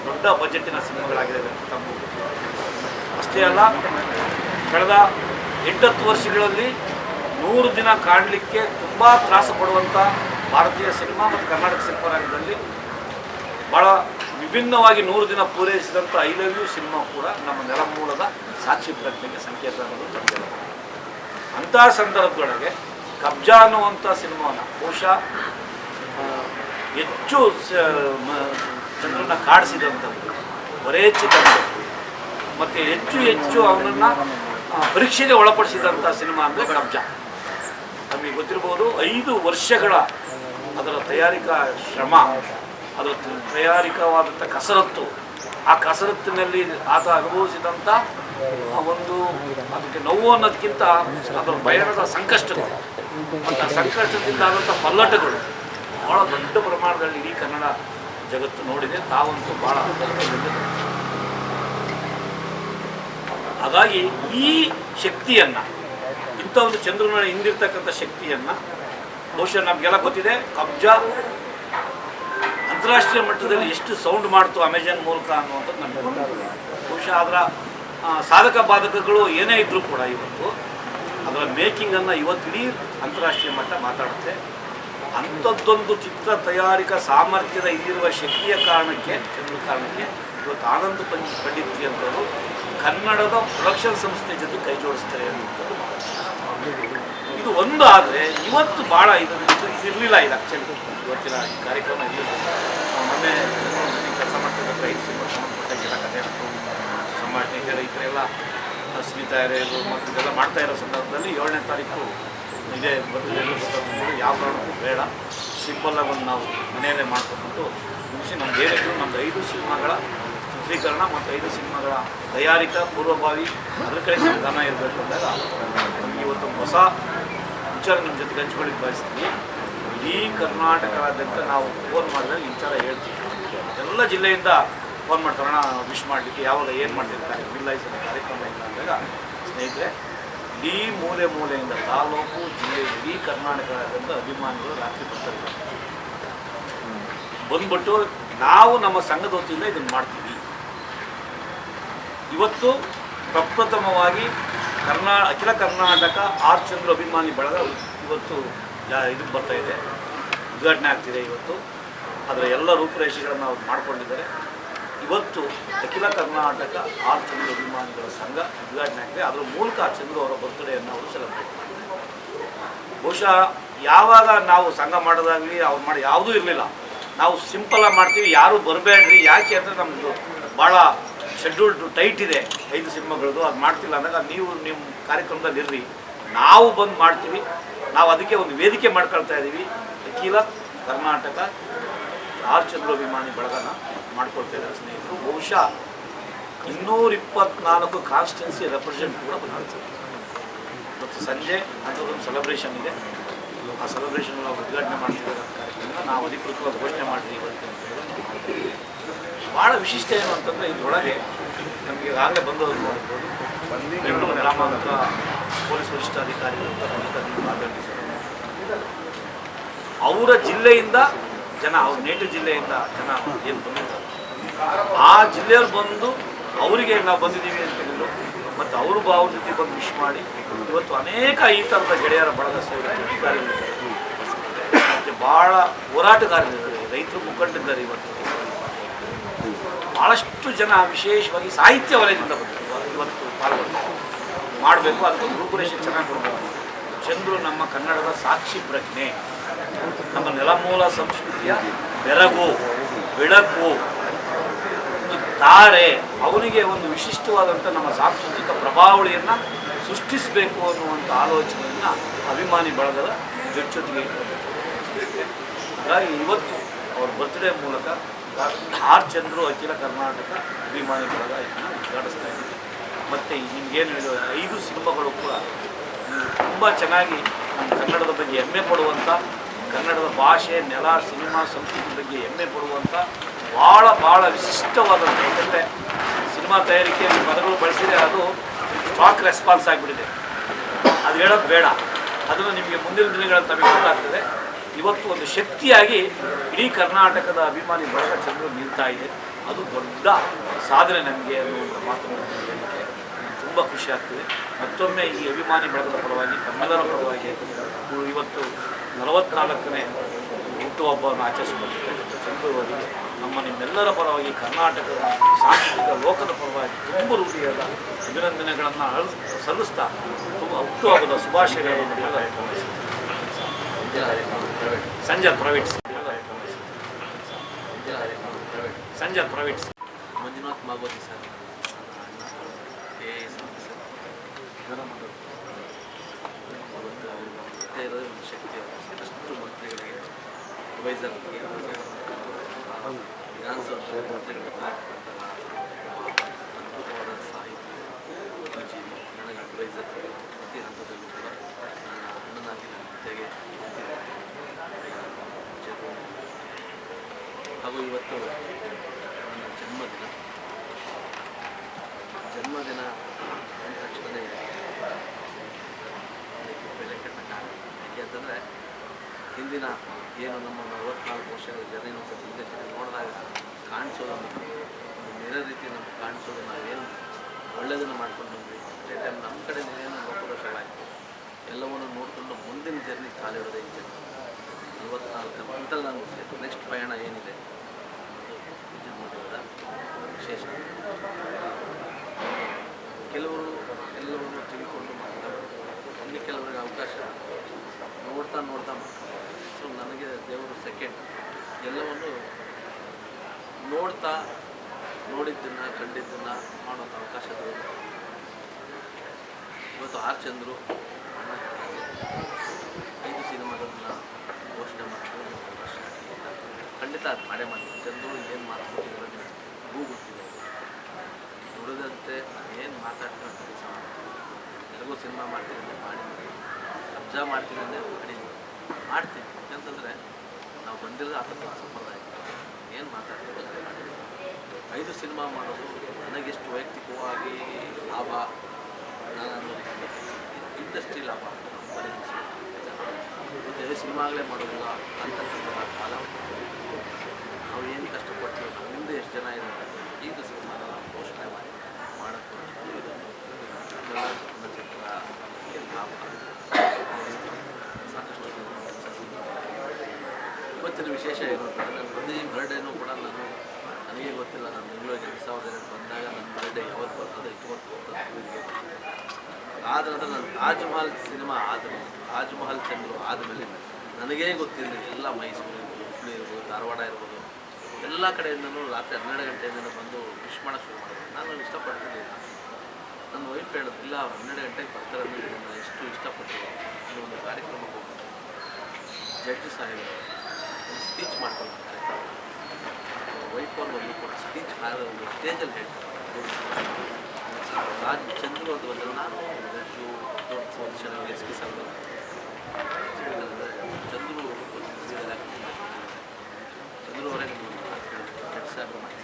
ದೊಡ್ಡ ಬಜೆಟ್ಟಿನ ಸಿನಿಮಾಗಳಾಗಿದೆ ತಮ್ಮ. ಅಷ್ಟೇ ಅಲ್ಲ, ಕಳೆದ 8-10 ವರ್ಷಗಳಲ್ಲಿ 100 ದಿನ ಕಾಣಲಿಕ್ಕೆ ತುಂಬ ತ್ರಾಸ ಪಡುವಂಥ ಭಾರತೀಯ ಸಿನಿಮಾ ಮತ್ತು ಕರ್ನಾಟಕ ಸಿನಿಮಾ ರಂಗದಲ್ಲಿ ಭಾಳ ವಿಭಿನ್ನವಾಗಿ 100 ದಿನ ಪೂರೈಸಿದಂಥ ಐ ಲವ್ ಯು ಸಿನಿಮಾ ಕೂಡ ನಮ್ಮ ನೆಲಮೂಲದ ಸಾಕ್ಷಿ ಪ್ರಜ್ಞೆಗೆ ಸಂಕೇತ ಅನ್ನೋದು ತಂದಿದೆ. ಅಂತಹ ಸಂದರ್ಭದೊಳಗೆ ಕಬ್ಜಾ ಅನ್ನುವಂಥ ಸಿನಿಮಾವನ್ನು ಬಹುಶಃ ಹೆಚ್ಚು ಚಂದ್ರನ ಕಾಡಿಸಿದಂಥದ್ದು, ಹೊರೆಹೆಚ್ಚಿದಂಥದ್ದು ಮತ್ತು ಹೆಚ್ಚು ಅವನನ್ನು ಪರೀಕ್ಷೆಗೆ ಒಳಪಡಿಸಿದಂಥ ಸಿನಿಮಾ ಅಂದರೆ ಕಬ್ಜಾ. ನಮಗೆ ಗೊತ್ತಿರ್ಬೋದು, 5 ವರ್ಷಗಳ ಅದರ ತಯಾರಿಕಾ ಶ್ರಮ, ಅದರ ತಯಾರಿಕವಾದಂಥ ಕಸರತ್ತು, ಆ ಕಸರತ್ತಿನಲ್ಲಿ ಆತ ಅನುಭವಿಸಿದಂಥ ಒಂದು ಅದಕ್ಕೆ ನೋವು ಅನ್ನೋದಕ್ಕಿಂತ ಅದರ ಭಯದ ಸಂಕಷ್ಟಗಳು ಮತ್ತು ಆ ಸಂಕಷ್ಟದಿಂದ ಆದಂಥ ಪಲ್ಲಟಗಳು ಭಾಳ ದೊಡ್ಡ ಪ್ರಮಾಣದಲ್ಲಿ ಇಡೀ ಕನ್ನಡ ಜಗತ್ತು ನೋಡಿದೆ. ತಾವಂತೂ ಭಾಳ ಹಾಗಾಗಿ ಈ ಶಕ್ತಿಯನ್ನು, ಇಂಥ ಒಂದು ಚಂದ್ರನ ಹಿಂದಿರ್ತಕ್ಕಂಥ ಶಕ್ತಿಯನ್ನು ಬಹುಶಃ ನಮಗೆಲ್ಲ ಗೊತ್ತಿದೆ. ಕಬ್ಜಾ ಅಂತಾರಾಷ್ಟ್ರೀಯ ಮಟ್ಟದಲ್ಲಿ ಎಷ್ಟು ಸೌಂಡ್ ಮಾಡ್ತು ಅಮೆಜಾನ್ ಮೂಲಕ ಅನ್ನುವಂಥದ್ದು ನಮಗೆ ಗೊತ್ತಿದೆ. ಬಹುಶಃ ಅದರ ಸಾಧಕ ಬಾಧಕಗಳು ಏನೇ ಇದ್ದರೂ ಕೂಡ ಇವತ್ತು ಅದರ ಮೇಕಿಂಗನ್ನು ಇವತ್ತು ಇಡೀ ಅಂತಾರಾಷ್ಟ್ರೀಯ ಮಟ್ಟ ಮಾತಾಡುತ್ತೆ. ಅಂಥದ್ದೊಂದು ಚಿತ್ರ ತಯಾರಿಕಾ ಸಾಮರ್ಥ್ಯದ ಇಲ್ಲಿರುವ ಶಕ್ತಿಯ ಕಾರಣಕ್ಕೆ ಇವತ್ತು ಆನಂದ್ ಪಂಡಿತ್ ಅಂತವರು ಕನ್ನಡದ ಪ್ರೊಡಕ್ಷನ್ ಸಂಸ್ಥೆ ಜೊತೆ ಕೈ ಜೋಡಿಸ್ತಾರೆ ಅನ್ನುವಂಥದ್ದು ಇದು ಒಂದು. ಆದರೆ ಇವತ್ತು ಭಾಳ ಇದಿರಲಿಲ್ಲ. ಇದು ಆ್ಯಕ್ಚುಲಿ ಇವತ್ತಿನ ಈ ಕಾರ್ಯಕ್ರಮ ಇರಲಿಲ್ಲ. ಮೊನ್ನೆ ಕೆಲಸ ಮಾಡ್ತಿದ್ದ ರೈತ ಸಂಬಂಧಪಟ್ಟ ಕೆಲ ಕಥೆ ಸಂಭಾಷಣೆ ರೈತರೆಲ್ಲ ಸ್ನೇಹಿತರು ಮತ್ತು ಇದೆಲ್ಲ ಮಾಡ್ತಾ ಇರೋ ಸಂದರ್ಭದಲ್ಲಿ 7ನೇ ತಾರೀಕು ಇದೇ ಬರ್ತದೆ ಯಾವ ಕಾರಣಕ್ಕೂ ಬೇಡ, ಸಿಂಪಲ್ಲಾಗಿ ಒಂದು ನಾವು ಮನೆಯಲ್ಲೇ ಮಾಡ್ಕೊಂಡ್ಬಿಟ್ಟು ಮುಗಿಸಿ ನಮ್ದು ಏನಿದ್ರು ನಮ್ಮದು 5 ಸಿನಿಮಾಗಳ ಚಿತ್ರೀಕರಣ ಮತ್ತು 5 ಸಿನಿಮಾಗಳ ತಯಾರಿಕಾ ಪೂರ್ವಭಾವಿ ಅದ್ರ ಕಡೆ ನಮ್ಮ ಗಮನ ಇರಬೇಕು ಅಂದಾಗ ನಮಗೆ ಇವತ್ತು ಹೊಸ ವಿಚಾರ ನಿಮ್ಮ ಜೊತೆಗೆ ಹಂಚ್ಕೊಳ್ಳಿಕ್ಕೆ ಬಯಸ್ತೀವಿ. ಇಡೀ ಕರ್ನಾಟಕದಾದ್ಯಂತ ನಾವು ಫೋನ್ ಮಾಡಿದಾಗ ಈ ವಿಚಾರ ಹೇಳ್ತೀವಿ. ಎಲ್ಲ ಜಿಲ್ಲೆಯಿಂದ ಫೋನ್ ಮಾಡ್ತಾರಣ ವಿಶ್ ಮಾಡಲಿಕ್ಕೆ ಯಾವಾಗ ಏನು ಮಾಡ್ತಿರ್ತಾರೆ ವಿಲ್ಲಾಯಿಸಿದ ಕಾರ್ಯಕ್ರಮ ಇಲ್ಲ ಅಂದಾಗ ಸ್ನೇಹಿತರೆ ಇಡೀ ಮೂಲೆಯಿಂದ ತಾಲೂಕು ಜಿಲ್ಲೆ ಇಡೀ ಕರ್ನಾಟಕದಾದ್ಯಂತ ಅಭಿಮಾನಿಗಳು ರಾತ್ರಿ ಬರ್ತಾರೆ. ಬಂದ್ಬಿಟ್ಟು ನಾವು ನಮ್ಮ ಸಂಘದ ವತಿಯಿಂದ ಇದನ್ನು ಮಾಡ್ತೀವಿ. ಇವತ್ತು ಪ್ರಪ್ರಥಮವಾಗಿ ಅಖಿಲ ಕರ್ನಾಟಕ ಆರ್ ಚಂದ್ರು ಅಭಿಮಾನಿ ಬಳಗ ಇವತ್ತು ಇದಕ್ಕೆ ಬರ್ತಾ ಇದೆ, ಉದ್ಘಾಟನೆ ಆಗ್ತಿದೆ ಇವತ್ತು. ಅದರ ಎಲ್ಲ ರೂಪುರೇಷೆಗಳನ್ನು ಅವ್ರು ಮಾಡಿಕೊಂಡಿದ್ದಾರೆ. ಇವತ್ತು ಅಖಿಲ ಕರ್ನಾಟಕ ಆರ್ ಚಂದ್ರು ಅಭಿಮಾನಿಗಳ ಸಂಘ ಉದ್ಘಾಟನೆ ಆಗಿದೆ. ಅದರ ಮೂಲಕ ಚಂದ್ರು ಅವರ ಬರ್ತ್ಡೇಯನ್ನು ಅವರು ಸೆಲೆಬ್ರೇಟ್ ಮಾಡ್ತಾರೆ. ಬಹುಶಃ ಯಾವಾಗ ನಾವು ಸಂಘ ಮಾಡೋದಾಗಲಿ ಅವ್ರು ಮಾಡಿ ಯಾವುದೂ ಇರಲಿಲ್ಲ. ನಾವು ಸಿಂಪಲಾಗಿ ಮಾಡ್ತೀವಿ, ಯಾರೂ ಬರಬೇಡ್ರಿ. ಯಾಕೆ ಅಂದರೆ ನಮ್ಮದು ಭಾಳ ಶೆಡ್ಯೂಲ್ಡ್ ಟೈಟ್ ಇದೆ, 5 ಸಿನಿಮಾಗಳದ್ದು. ಅದು ಮಾಡ್ತಿಲ್ಲ ಅಂದಾಗ ನೀವು ನಿಮ್ಮ ಕಾರ್ಯಕ್ರಮದಲ್ಲಿ ಇರ್ರಿ, ನಾವು ಬಂದು ಮಾಡ್ತೀವಿ. ನಾವು ಅದಕ್ಕೆ ಒಂದು ವೇದಿಕೆ ಮಾಡ್ಕೊಳ್ತಾ ಇದ್ದೀವಿ. ಅಖಿಲ ಕರ್ನಾಟಕ ಆರ್ ಚಂದ್ರು ಅಭಿಮಾನಿ ಬಳಗನ ಮಾಡ್ಕೊಳ್ತಾ ಇದ್ದಾರೆ ಸ್ನೇಹಿತರು. ಬಹುಶಃ 224 ಕಾನ್ಸ್ಟಿಟ್ಯೂನ್ಸಿ ರೆಪ್ರೆಸೆಂಟ್ ಕೂಡ ಬಂದಿರ್ತಾರೆ. ಮತ್ತು ಸಂಜೆ ಅಂಥದ್ದೊಂದು ಸೆಲೆಬ್ರೇಷನ್ ಇದೆ. ಆ ಸೆಲೆಬ್ರೇಷನ್ ನಾವು ಉದ್ಘಾಟನೆ ಮಾಡ್ತಿದ್ದಾರೆ ಕಾರ್ಯಕ್ರಮ ನಾವು ಅಧಿಕೃತವಾಗಿ ಘೋಷಣೆ ಮಾಡಿದ್ವಿ ಇವತ್ತು. ಭಾಳ ವಿಶಿಷ್ಟ ಏನು ಅಂತಂದರೆ ಇದರೊಳಗೆ ನಮಗೆ ಈಗಾಗಲೇ ಬಂದವರು ನೋಡ್ಬೋದು, ಬೆಂಗಳೂರು ಗ್ರಾಮಾಂತರ ಪೊಲೀಸ್ ವರಿಷ್ಠಾಧಿಕಾರಿಗಳು ಅವರ ಜಿಲ್ಲೆಯಿಂದ ಜನ, ಅವ್ರ ನೇಟಿವ್ ಜಿಲ್ಲೆಯಿಂದ ಜನ ಏನು ಬಂದಿರ್ತಾರೆ ಆ ಜಿಲ್ಲೆಯವ್ರು ಬಂದು ಅವರಿಗೆ ನಾವು ಬಂದಿದ್ದೀವಿ ಅಂತ ಹೇಳಿದ್ರು. ಮತ್ತು ಅವರು ಅವ್ರ ಜೊತೆ ಬಂದು ವಿಶ್ ಮಾಡಿ ಇವತ್ತು ಅನೇಕ ಈ ಥರದ ಗೆಳೆಯರ ಬಳಗ ಸೇರಿ ಅಧಿಕಾರಿಗಳಿದ್ದಾರೆ ಮತ್ತು ಭಾಳ ಹೋರಾಟಗಾರರಿದ್ದಾರೆ, ರೈತರು ಮುಖಂಡರಿದ್ದಾರೆ. ಇವತ್ತು ಭಾಳಷ್ಟು ಜನ ವಿಶೇಷವಾಗಿ ಸಾಹಿತ್ಯ ವಲಯದಿಂದ ಬಂದಿದ್ದಾರೆ. ಇವತ್ತು ಪಾಲ್ಗೊಳ್ತಾರೆ ಮಾಡಬೇಕು, ಅದಕ್ಕೊಂದು ರೂಪುರೇಷೆ ಚೆನ್ನಾಗಿ ಕೊಡಬೇಕು. ಚಂದ್ರು ನಮ್ಮ ಕನ್ನಡದ ಸಾಕ್ಷಿ ಪ್ರಜ್ಞೆ, ನಮ್ಮ ನೆಲಮೂಲ ಸಂಸ್ಕೃತಿಯ ಬೆರಗು, ಬೆಳಕು, ತಾರೆ. ಅವನಿಗೆ ಒಂದು ವಿಶಿಷ್ಟವಾದಂಥ ನಮ್ಮ ಸಾಂಸ್ಕೃತಿಕ ಪ್ರಭಾವಳಿಯನ್ನು ಸೃಷ್ಟಿಸಬೇಕು ಅನ್ನುವಂಥ ಆಲೋಚನೆಯನ್ನು ಅಭಿಮಾನಿ ಬಳಗದ ಜೊತೆಗೆ ಹಾಗಾಗಿ ಇವತ್ತು ಅವ್ರ ಬರ್ತ್ಡೇ ಮೂಲಕ ಆರ್ ಚಂದ್ರು ಅಖಿಲ ಕರ್ನಾಟಕ ಅಭಿಮಾನಿ ಬಳಗ ಇದನ್ನು ಉದ್ಘಾಟಿಸ್ತಾ ಇದ್ದೀವಿ. ಮತ್ತು ನಿಮಗೇನು ಹೇಳಿದ 5 ಸಿನಿಮಾಗಳು ಕೂಡ ತುಂಬ ಚೆನ್ನಾಗಿ ನಮ್ಮ ಕನ್ನಡದ ಬಗ್ಗೆ ಹೆಮ್ಮೆ ಪಡುವಂಥ, ಕನ್ನಡದ ಭಾಷೆ, ನೆಲ, ಸಿನಿಮಾ, ಸಂಸ್ಕೃತಿ ಬಗ್ಗೆ ಹೆಮ್ಮೆ ಪಡುವಂಥ ಭಾಳ ವಿಶಿಷ್ಟವಾದಂಥ. ಯಾಕಂದರೆ ಸಿನಿಮಾ ತಯಾರಿಕೆಯಲ್ಲಿ ಪದಗಳು ಬಳಸಿದರೆ ಅದು ಸ್ಟಾಕ್ ರೆಸ್ಪಾನ್ಸ್ ಆಗಿಬಿಟ್ಟಿದೆ, ಅದು ಹೇಳೋದು ಬೇಡ. ಅದನ್ನು ನಿಮಗೆ ಮುಂದಿನ ದಿನಗಳಲ್ಲಿ ನಮಗೆ ಗೊತ್ತಾಗ್ತದೆ. ಇವತ್ತು ಒಂದು ಶಕ್ತಿಯಾಗಿ ಇಡೀ ಕರ್ನಾಟಕದ ಅಭಿಮಾನಿ ಬಳಗ ಚಂದ್ರು ನಿಲ್ತಾ ಇದೆ. ಅದು ದೊಡ್ಡ ಸಾಧನೆ ನಮಗೆ ಅನ್ನುವಂಥ ಮಾತನ್ನು ಹೇಳಲಿಕ್ಕೆ ತುಂಬ ಖುಷಿ ಆಗ್ತದೆ. ಮತ್ತೊಮ್ಮೆ ಈ ಅಭಿಮಾನಿ ಬಳಗದ ಪರವಾಗಿ, ತಮ್ಮೆಲ್ಲರ ಪರವಾಗಿ ಇವತ್ತು 44ನೇ ಹುಟ್ಟುಹಬ್ಬವನ್ನು ಆಚರಿಸಿಕೊಂಡಿದ್ದೇವೆ. ಚಂದ್ರು ಅವರಿಗೆ ನಮ್ಮ ನಿಮ್ಮೆಲ್ಲರ ಪರವಾಗಿ, ಕರ್ನಾಟಕದ ಸಾಂಸ್ಕೃತಿಕ ಲೋಕದ ಪರವಾಗಿ ತುಂಬ ಹೃದಯದ ಅಭಿನಂದನೆಗಳನ್ನು ಸಲ್ಲಿಸ್ತಾ ಹುಟ್ಟುಹಬ್ಬದ ಶುಭಾಶಯಗಳನ್ನು ಎಲ್ಲ ಸಂಜಯ್ ಪ್ರೈವೇಟ್ಸ್ Manjunath Magoti sir, KAS officer, ಇವತ್ತು ಒಂದು ಶಕ್ತಿ ಅಷ್ಟು ಮಂತ್ರಿಗಳಿಗೆ, ಅಡ್ವೈಸರ್ಗೆ, ವಿಧಾನಸಭಾ ಮಂತ್ರಿಗಳಿಗೆ ಅದ್ಭುತವಾದ ಸಾಹಿತ್ಯ ನನಗೆ ಅಡ್ವೈಸರ್ ಪ್ರತಿ ಹಂತದಲ್ಲೂ ಕೂಡ ನನ್ನ ಅಣ್ಣನಾಗಿ ನನ್ನ ಜೊತೆಗೆ ಹಾಗೂ ಇವತ್ತು ನನ್ನ ಜನ್ಮದಿನ ಅಂದ ತಕ್ಷಣವೇ ಅದಕ್ಕೆ ಬೆಲೆ ಕಟ್ಟಕ್ಕಾಗಲ್ಲ. ಯಾಕೆ ಅಂತಂದರೆ ಹಿಂದಿನ ಏನು ನಮ್ಮ 44 ವರ್ಷಗಳ ಜರ್ನಿನ ಹಿಂದೆ ನೋಡಿದಾಗ ಕಾಣಿಸೋದು ಒಂದು ಬೇರೆ ರೀತಿ ನಮ್ಗೆ ಕಾಣಿಸೋದು, ನಾವೇನು ಒಳ್ಳೆಯದನ್ನು ಮಾಡ್ಕೊಂಡು ಬಂದ್ವಿ. ಅದೇ ಟೈಮ್ ನಮ್ಮ ಕಡೆ ಏನೋ ಲೋಪದೋಷಗಳಾಯಿತು, ಎಲ್ಲವನ್ನು ನೋಡಿಕೊಂಡು ಮುಂದಿನ ಜರ್ನಿ ಕಾಲಿಡೋದೇ ಇದೆ. 44 ಹಂತದಲ್ಲಿ ನಾನು ನೆಕ್ಸ್ಟ್ ಪಯಣ ಏನಿದೆ ವಿಶೇಷ. ಕೆಲವರು ಎಲ್ಲವನ್ನು ತಿಳ್ಕೊಂಡು ಮಾತಾಡೋದು, ನನಗೆ ಕೆಲವರಿಗೆ ಅವಕಾಶ ನೋಡ್ತಾ ಸೊ ನನಗೆ ದೇವರು ಸೆಕೆಂಡ್ ಎಲ್ಲವನ್ನು ನೋಡ್ತಾ ನೋಡಿದ್ದನ್ನು ಕಂಡಿದ್ದನ್ನು ಮಾಡೋಂಥ ಅವಕಾಶ ದೇವರು. ಇವತ್ತು ಆರ್ ಚಂದ್ರು 5 ಸಿನಿಮಾಗಳನ್ನ ಘೋಷಣೆ ಮಾಡ್ತಾರೆ. ಖಂಡಿತ ಅದು ಮಾಡೇ ಮಾಡ್ತೀನಿ. ಚಂದ್ರು ಏನು ಮಾತಾಡ್ತಿದ್ದಾರೆ ನಿಮಗೂ ಗೊತ್ತಿದೆ. ದುಡಿದಂತೆ ಏನು ಮಾತಾಡ್ತಾರೆ ಕೆಲಸ ನನಗೂ ಸಿನಿಮಾ ಮಾಡ್ತೀನಿ ಅಂದರೆ ಮಾಡಿ, ಕಬ್ಜಾ ಮಾಡ್ತೀನಿ ಅಂದರೆ ಮಾಡ್ತೀನಿ. ಯಾಕಂತಂದರೆ ನಾವು ಬಂದಿರೋದು ಆ ಥರ ಸಂಪ್ರದಾಯ. ಏನು ಮಾತಾಡ್ತೀವಿ 5 ಸಿನಿಮಾ ಮಾಡೋದು ನನಗೆಷ್ಟು ವೈಯಕ್ತಿಕವಾಗಿ ಲಾಭ, ನಾನು ಇಂಡಸ್ಟ್ರಿ ಲಾಭ ಪರಿಗಣಿಸ್ಬೇಕು. ಸಿನಿಮಾಗಳೇ ಮಾಡೋದಿಲ್ಲ ಅಂತಕ್ಕಂಥ ಕಾಲ. ನಾವು ಏನು ಕಷ್ಟಪಟ್ಟು ನಮ್ಮಿಂದ ಎಷ್ಟು ಜನ ಇದ್ದಾರೆ ಈಗ ಸಿನಿಮಾನ ಘೋಷಣೆ ಮಾಡೋಕ್ಕೆ ಚಲನಚಿತ್ರ ಲಾಭ ಸಾಕಷ್ಟು. ಇವತ್ತಿನ ವಿಶೇಷ ಇರುತ್ತೆ. ನನ್ನ ಪ್ರತಿ ಬರ್ಡೇನೂ ಕೂಡ ನನಗೆ ಗೊತ್ತಿಲ್ಲ. ನಾನು ಬೆಂಗಳೂರಿಗೆ 2002 ಬಂದಾಗ ನನ್ನ ಬರ್ಡೇ ಯಾವತ್ತು ಬರ್ತದೆ, ಇವತ್ತು ಹೋಗ್ತದೆ. ಆದ ನಂತರ ನಾನು ತಾಜ್ ಮಹಲ್ ಸಿನಿಮಾ ಆದಮೇಲೆ, ತಾಜ್ ಮಹಲ್ ಚಂದ್ರು ಆದಮೇಲೆ ನನಗೇ ಗೊತ್ತಿಲ್ಲ ಎಲ್ಲ ಮೈಸೂರು ಹುಬ್ಬಳ್ಳಿ ಇರ್ಬೋದು, ಧಾರವಾಡ ಇರ್ಬೋದು, ಎಲ್ಲ ಕಡೆಯಿಂದನೂ ರಾತ್ರಿ 12 ಗಂಟೆಯಿಂದ ಬಂದು ವಿಶ್ ಮಾಡೋಕ್ಕೆ ಶುರು ಮಾಡಿದೆ. ನಾನು ಇಷ್ಟಪಡ್ತಿರ್ಲಿಲ್ಲ. ನನ್ನ ವೈಫ್ ಹೇಳೋದು, ಇಲ್ಲ 12 ಗಂಟೆಗೆ ಬರ್ತಾರೆ ಅಂದರೆ ನಾನು ಎಷ್ಟು ಇಷ್ಟಪಟ್ಟಿದ್ದೆ. ಇನ್ನೂ ಒಂದು ಕಾರ್ಯಕ್ರಮಕ್ಕೆ ಹೋಗ್ತೀನಿ, ಜಡ್ಜ್ ಸಾಹೇಬ್ ಒಂದು ಸ್ಪೀಚ್ ಮಾಡ್ಕೊಳ್ತಾರೆ. ವೈಫ್ ಅವ್ರು ಬಂದು ಕೂಡ ಸ್ಪೀಚ್ ಒಂದು ಸ್ಟೇಜಲ್ಲಿ ಹೇಳ್ತಾರೆ. ರಾಜ್ ಚಂದ್ರು ಅಂತ ಬಂದರೆ ನಾನು ಚೆನ್ನಾಗಿ ಎಸ್ ಪಿ ಸಾಹೇಬ್ ಚಂದ್ರು ಅವರೇ ಜಡ್ಜ್ ಸಾಹೇಬ್ ಮಾಡಿ